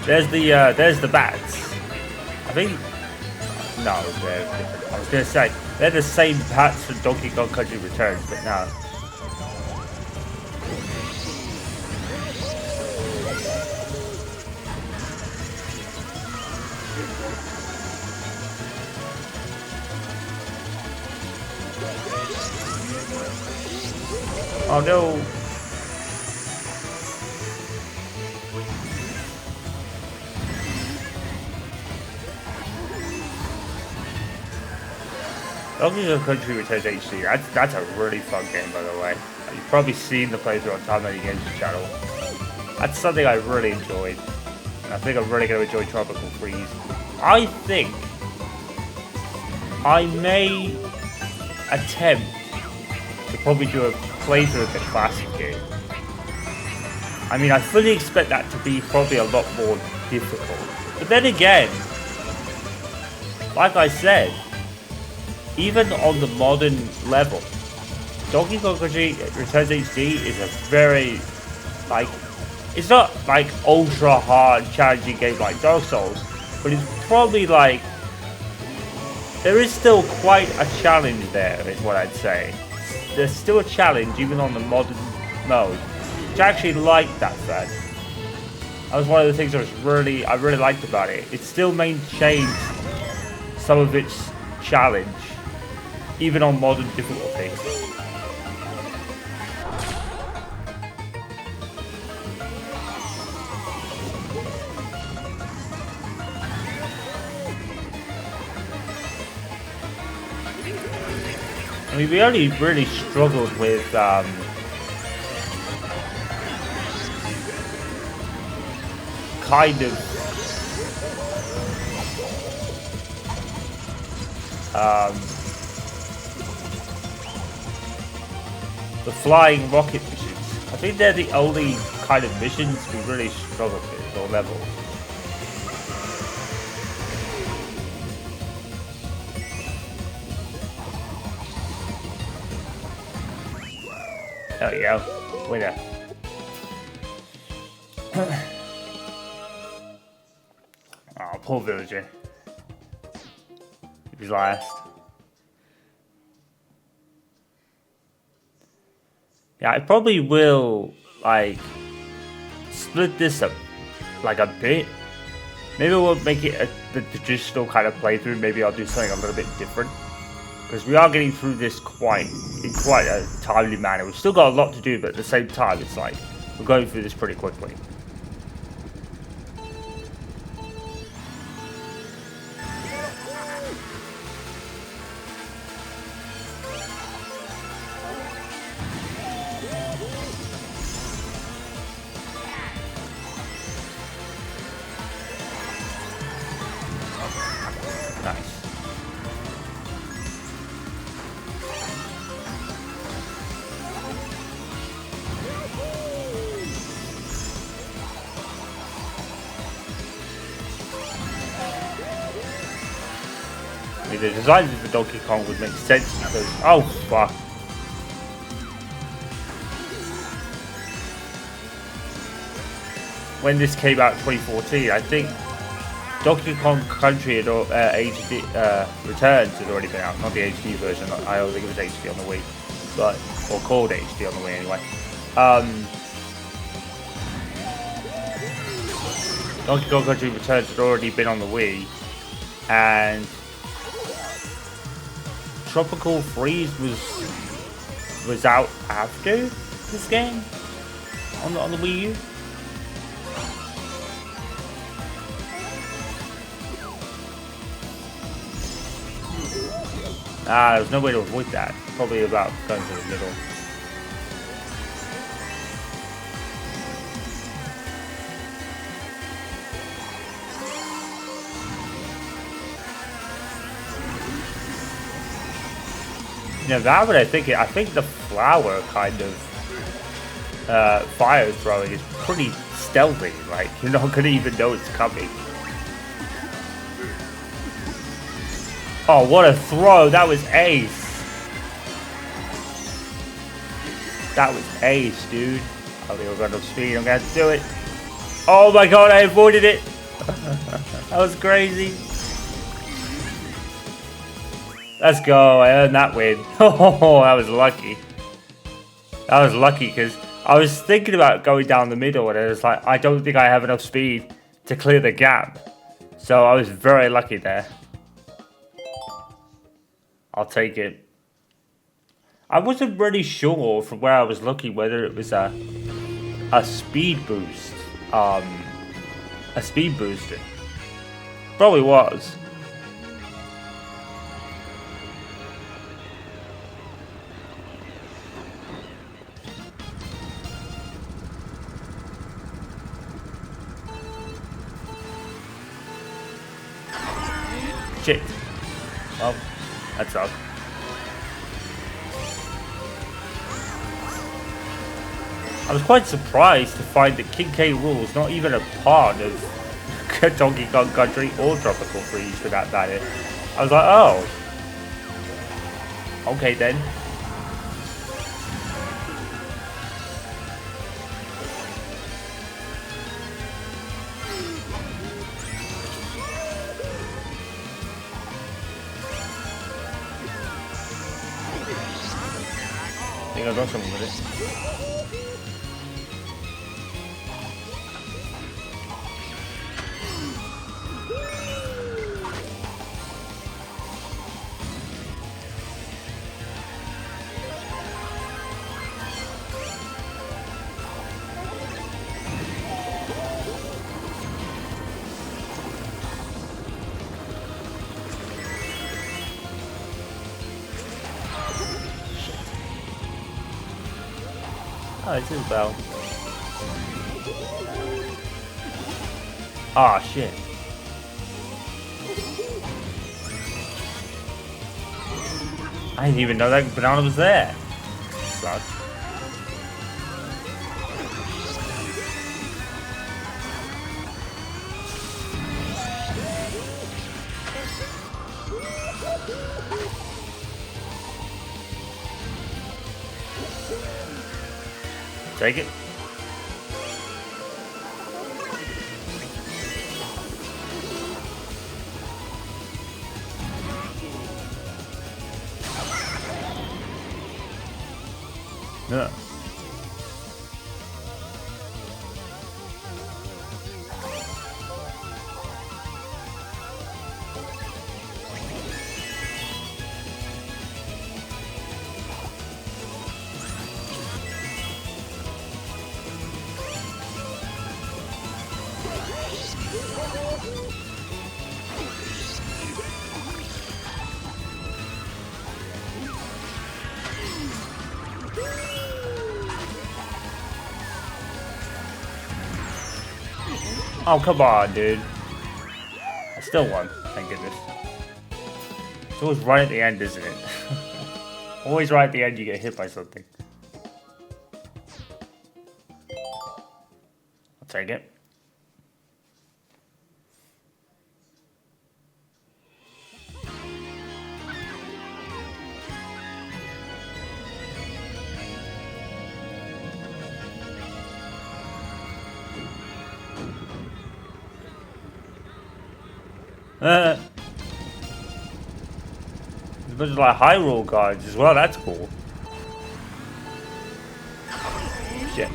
there's the bats. I think no, they're different. I was gonna say they're the same bats from Donkey Kong Country Returns, but no. Oh no! Donkey Kong Country Returns HD. That's a really fun game, by the way. You've probably seen the playthrough on Time Many Games channel. That's something I really enjoyed. And I think I'm really going to enjoy Tropical Freeze. I think I may attempt to probably do a playthrough of the classic game. I mean, I fully expect that to be probably a lot more difficult. But then again, like I said, even on the modern level, Donkey Kong Country Returns HD is a very, like, it's not like ultra hard challenging game like Dark Souls, but it's probably like, there is still quite a challenge there, is what I'd say. There's still a challenge even on the modern mode, which I actually like that fact. That was one of the things I really liked about it. It still maintains some of its challenge, even on modern difficulty. I mean, we only really struggled with kind of the flying rocket missions. I think they're the only kind of missions we really struggled with, or levels. There we go. Winner. Oh, poor villager. He was last. Yeah, I probably will, like, split this up, like, a bit. Maybe we'll make it the traditional kind of playthrough. Maybe I'll do something a little bit different. Because we are getting through this in quite a timely manner. We've still got a lot to do, but at the same time, it's like, we're going through this pretty quickly. Nice. I mean, the design of the Donkey Kong would make sense because, oh fuck. When this came out in 2014, I think Donkey Kong Country had HD Returns had already been out, not the HD version. I don't think it was HD on the Wii, but or called HD on the Wii anyway. Donkey Kong Country Returns had already been on the Wii, and Tropical Freeze was out after this game on the Wii U. There's no way to avoid that. Probably about going to the middle. Yeah, that one I think the flower kind of fire throwing is pretty stealthy. Like, you're not gonna even know it's coming. Oh, what a throw! That was ace. That was ace, dude. I think we're going to speed. I'm gonna have to do it. Oh my god! I avoided it. That was crazy. Let's go. I earned that win. Oh, that was lucky. That was lucky because I was thinking about going down the middle and it was like, I don't think I have enough speed to clear the gap. So I was very lucky there. I'll take it. I wasn't really sure from where I was looking whether it was a speed boost. A speed booster. Probably was. Shit. Well, that sucked. I was quite surprised to find that King K. Rool is not even a part of Donkey Kong Country or Tropical Freeze for that matter. I was like, oh. Okay then. I think I got something with it. Oh, it's his bell. Ah, shit. I didn't even know that banana was there. Sucks. Take it. Yeah. Oh, come on, dude. I still won. Thank goodness. It's always right at the end, isn't it? Always right at the end you get hit by something. I'll take it. There's a bunch of like high roll guards as well, that's cool. Shit.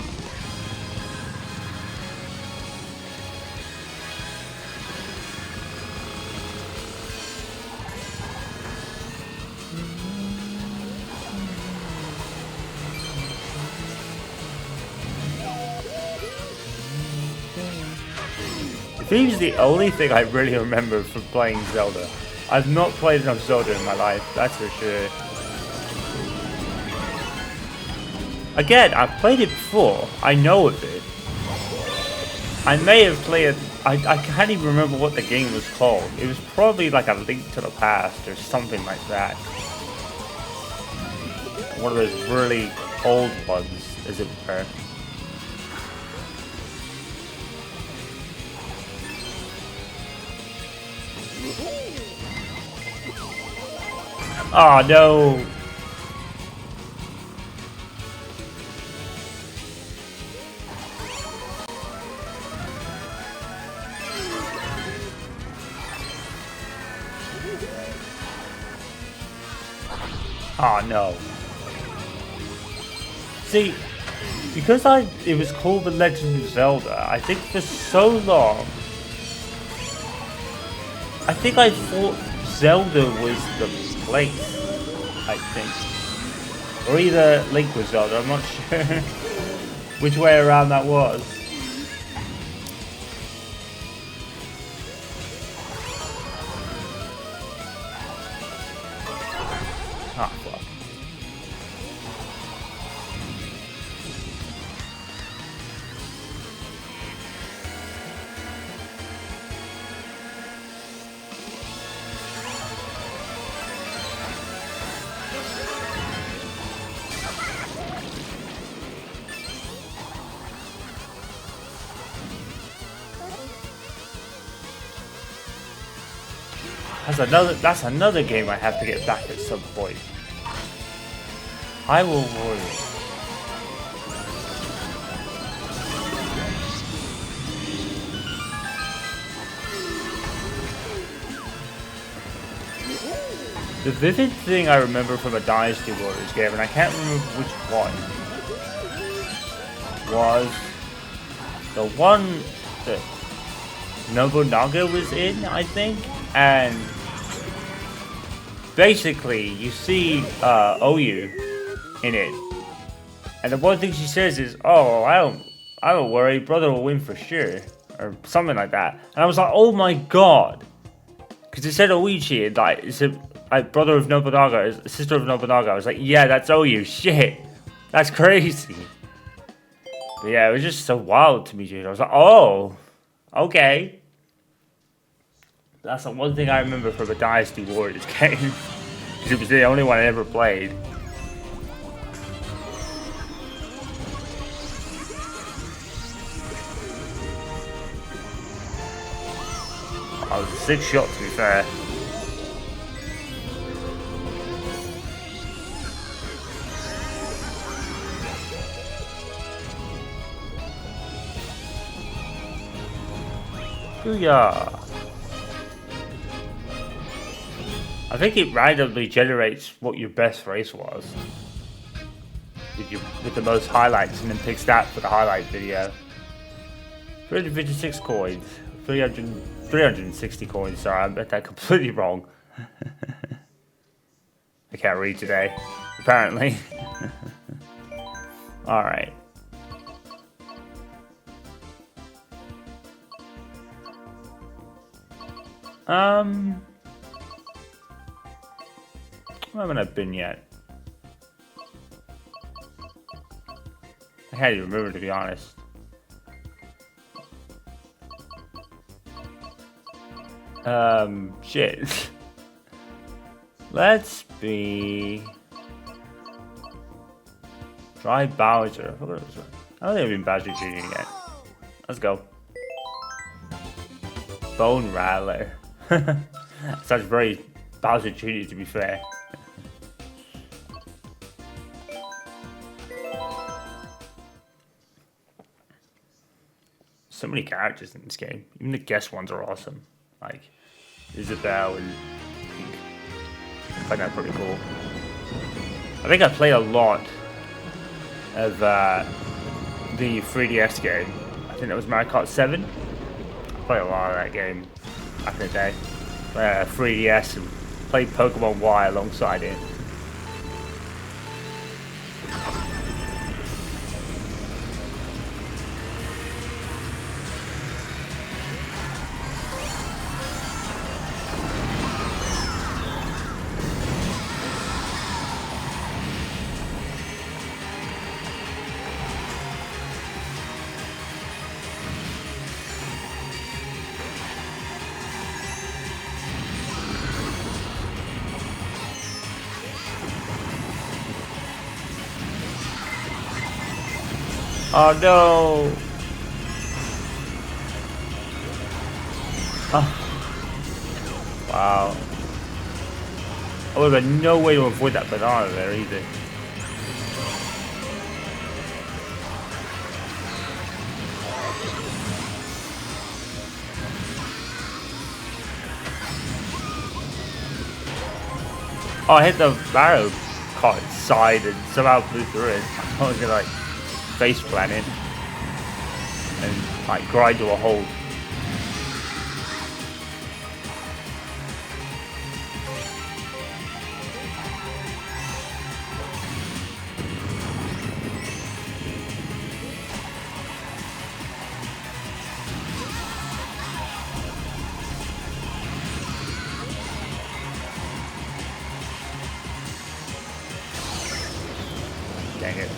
The theme's the only thing I really remember from playing Zelda. I've not played enough Zelda in my life, that's for sure. Again, I've played it before. I know of it. I may have played... I can't even remember what the game was called. It was probably like a Link to the Past or something like that. One of those really old ones, as it were. Oh no! Oh no. See, because it was called The Legend of Zelda, I think for so long, I think I thought Zelda was the place, I think. Or either Link was Zelda, I'm not sure which way around that was. Ah, fuck. That's another game I have to get back at some point. I will worry. The vivid thing I remember from a Dynasty Warriors game, and I can't remember which one, was the one that Nobunaga was in, I think, and basically you see Oyu in it, and the one thing she says is, "Oh, I don't worry, brother will win for sure," or something like that. And I was like, "Oh my god," because it said Oichi, and like it's a brother of Nobunaga, sister of Nobunaga. I was like, "Yeah, that's Oyu." Shit, that's crazy. But yeah, it was just so wild to me, dude. I was like, "Oh, okay." That's the one thing I remember from a Dynasty Warriors game, because it was the only one I ever played. Oh, it was a sick shot, to be fair. Booyah! I think it randomly generates what your best race was with the most highlights, and then picks that for the highlight video. 356 coins, 360 coins. Sorry, I bet that completely wrong. I can't read today, apparently. All right. Where haven't I been yet? I can't even remember, to be honest. Shit. Let's be... Try Bowser. I don't think I've been Bowser Jr. yet. Let's go. Bone Rattler. Sounds very Bowser Jr. to be fair. So many characters in this game. Even the guest ones are awesome. Like Isabelle and Pink. I find that pretty cool. I think I played a lot of the 3DS game. I think that was Mario Kart 7. I played a lot of that game back in the day. 3DS and played Pokemon Y alongside it. Oh no! Oh. Wow. I would have had no way to avoid that banana there either. Oh, I hit the barrow. caught its side and somehow flew through it. I was gonna like face plant it and like grind to a halt. Dang it.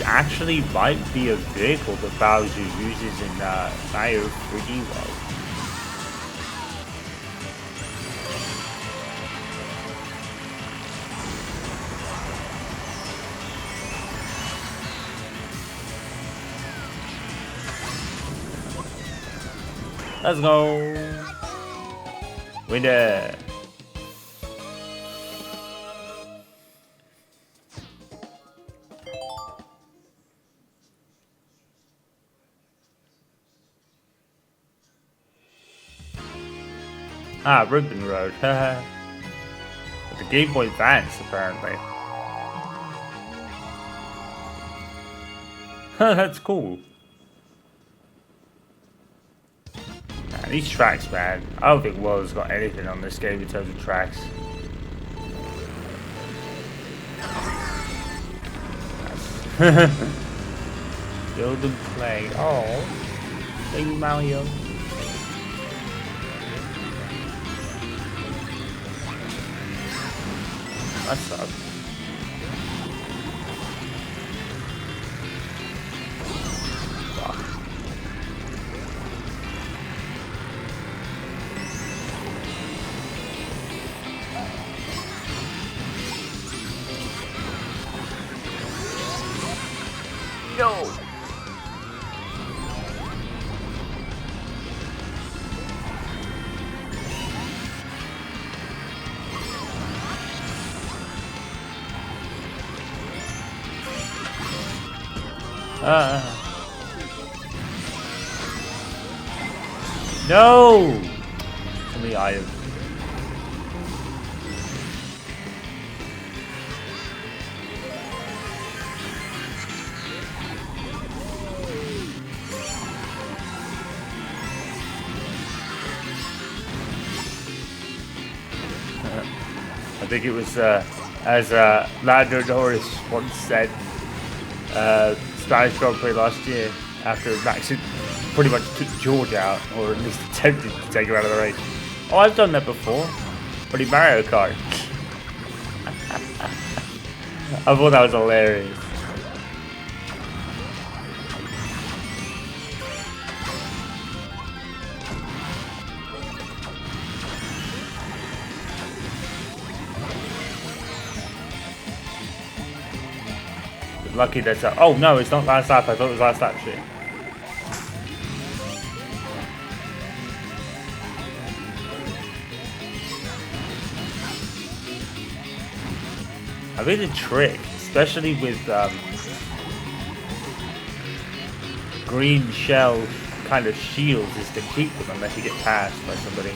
Actually might be a vehicle that Bowser uses in Mario 3D World. Let's go! Winner! Ah, Ribbon Road. Haha. The Game Boy Advance, apparently. That's cool. Man, these tracks, man. I don't think World's got anything on this game in terms of tracks. Build and play. Oh, thank you, Mario. That sucks. Fuck. No! No! Too many items. I think it was, as Lando Norris once said, Spanish Grand Prix last year, after Max had pretty much took George out, or at least attempted to take him out of the race. Oh, I've done that before, but in Mario Kart. I thought that was hilarious. Lucky that's up. Oh no, it's not last lap. I thought it was last lap. Shit. I think the trick, especially with green shell kind of shields, is to keep them unless you get passed by somebody.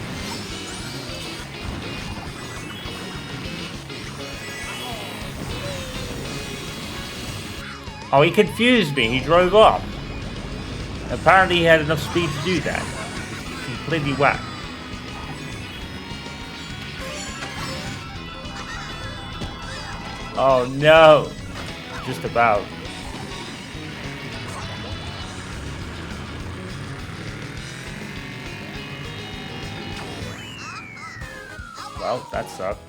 Oh, he confused me. He drove off. Apparently he had enough speed to do that. It's completely whack. Oh no. Just about. Well, that sucked.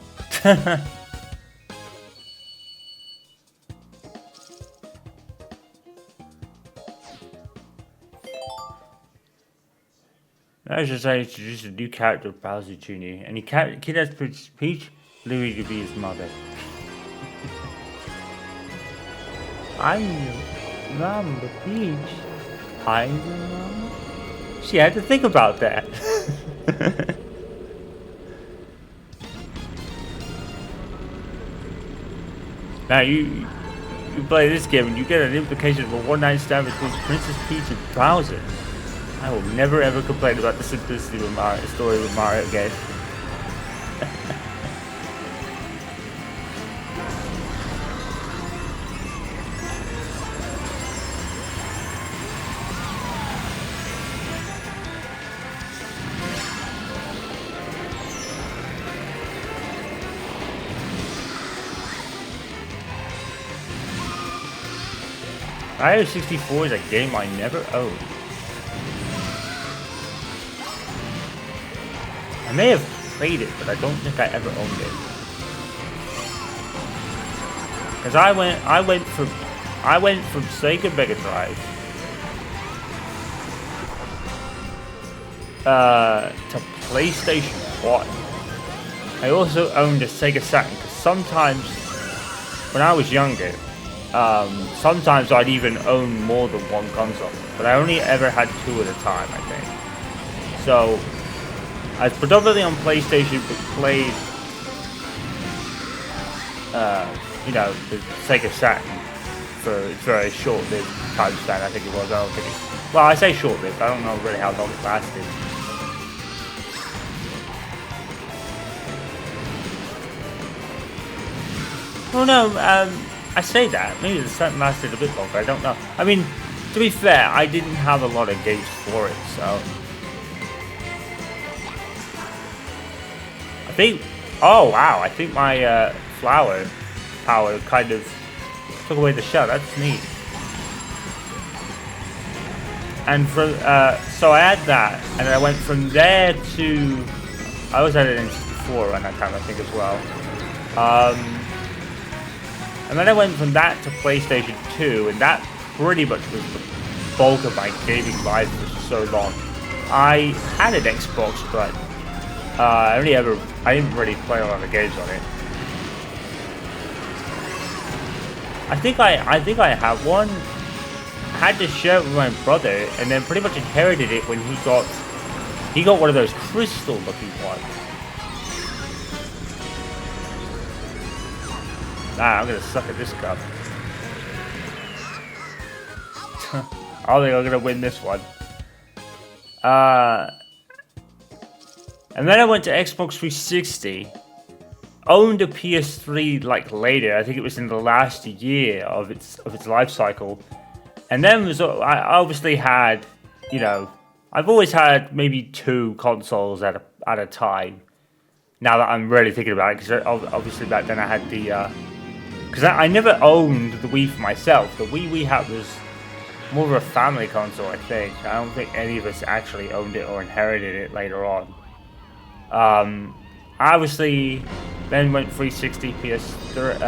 I should say introduce a new character, Bowser Jr. And kid has Peach, literally to be his mother. I'm your mom, the Peach. I'm your mom. She had to think about that. Now you play this game and you get an implication of a one-night stand between Princess Peach and Bowser. I will never ever complain about the simplicity of Mario story with Mario again. Mario 64 is a game I never owned. I may have played it, but I don't think I ever owned it. Cause I went from Sega Mega Drive to PlayStation 1. I also owned a Sega Saturn because sometimes when I was younger, sometimes I'd even own more than one console, but I only ever had two at a time, I think. So I was predominantly on PlayStation, but played, you know, the Sega Saturn for its very short-lived time span. I think it was. I don't think it. Well, I say short-lived. I don't know really how long it lasted. Oh no. I say that. Maybe the Saturn lasted a bit longer. I don't know. I mean, to be fair, I didn't have a lot of games for it, so. I think, oh wow, I think my flower power kind of took away the shell. That's neat. And from, so I had that, and I went from there to, I was at an N64 around that time, I think, as well. And then I went from that to PlayStation 2, and that pretty much was the bulk of my gaming life for so long. I had an Xbox, but I didn't really play a lot of games on it. I think I have one. I had to share it with my brother, and then pretty much inherited it when he got one of those crystal-looking ones. Nah, I'm gonna suck at this cup. I think I'm gonna win this one. And then I went to Xbox 360. Owned a PS3 like later. I think it was in the last year of its life cycle. And then I obviously had, you know, I've always had maybe two consoles at a time. Now that I'm really thinking about it, because obviously back then I had the. Because I never owned the Wii for myself. The Wii we had was more of a family console, I think. I don't think any of us actually owned it or inherited it later on. Obviously, then went 360 PS3,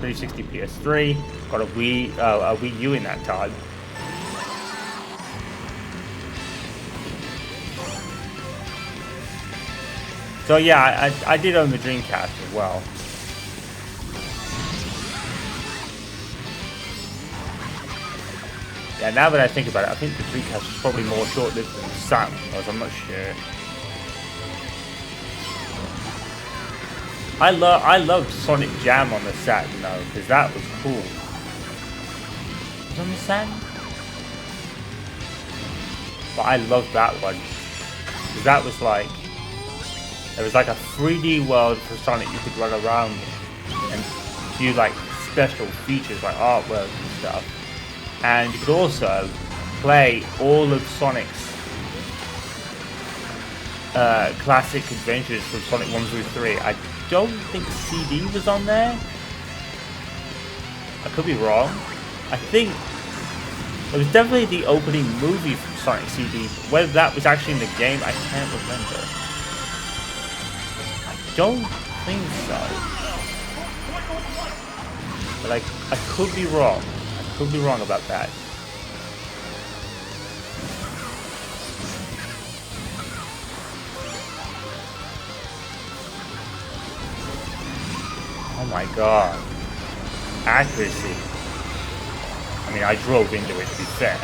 360 PS3. Got a Wii U in that time. So yeah, I did own the Dreamcast as well. Yeah, now that I think about it, I think the Dreamcast was probably more short-lived than the Saturn was. I'm not sure. I loved Sonic Jam on the Saturn though, because that was cool. Was it on the Saturn? But I loved that one, because that was like, there was like a 3D world for Sonic you could run around in, and do like special features like artwork and stuff. And you could also play all of Sonic's classic adventures from Sonic 1 through 3. I don't think CD was on there. I could be wrong. I think it was definitely the opening movie from Sonic CD. Whether that was actually in the game, I can't remember. I don't think so. But I could be wrong. Could be wrong about that. my god. Accuracy. I mean, I drove into it, to be fair.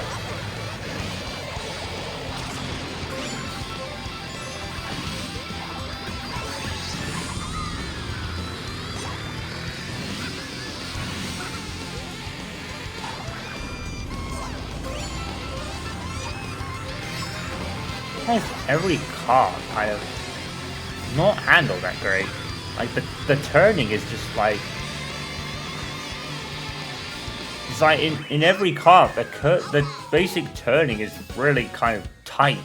Every car kind of not handled that great. Like the turning is just like it's like in every car the basic turning is really kind of tight.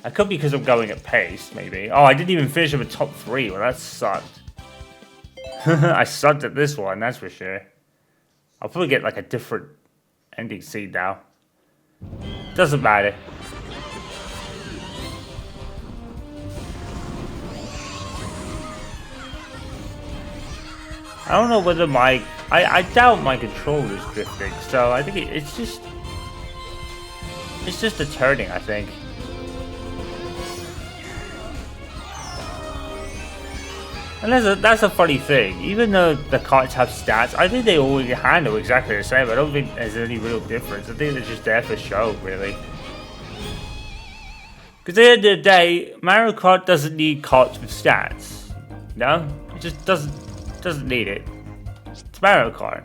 That could be because I'm going at pace, maybe. Oh, I didn't even finish in the top 3. Well, that sucked. I sucked at this one, that's for sure. I'll probably get like a different ending seed now. Doesn't matter. I don't know whether I doubt my controller's drifting, so I think it's just the turning, I think. And that's a funny thing. Even though the carts have stats, I think they all handle exactly the same. I don't think there's any real difference. I think they're just there for show, really. Because at the end of the day, Mario Kart doesn't need carts with stats. No? It just doesn't need it. It's Mario Kart.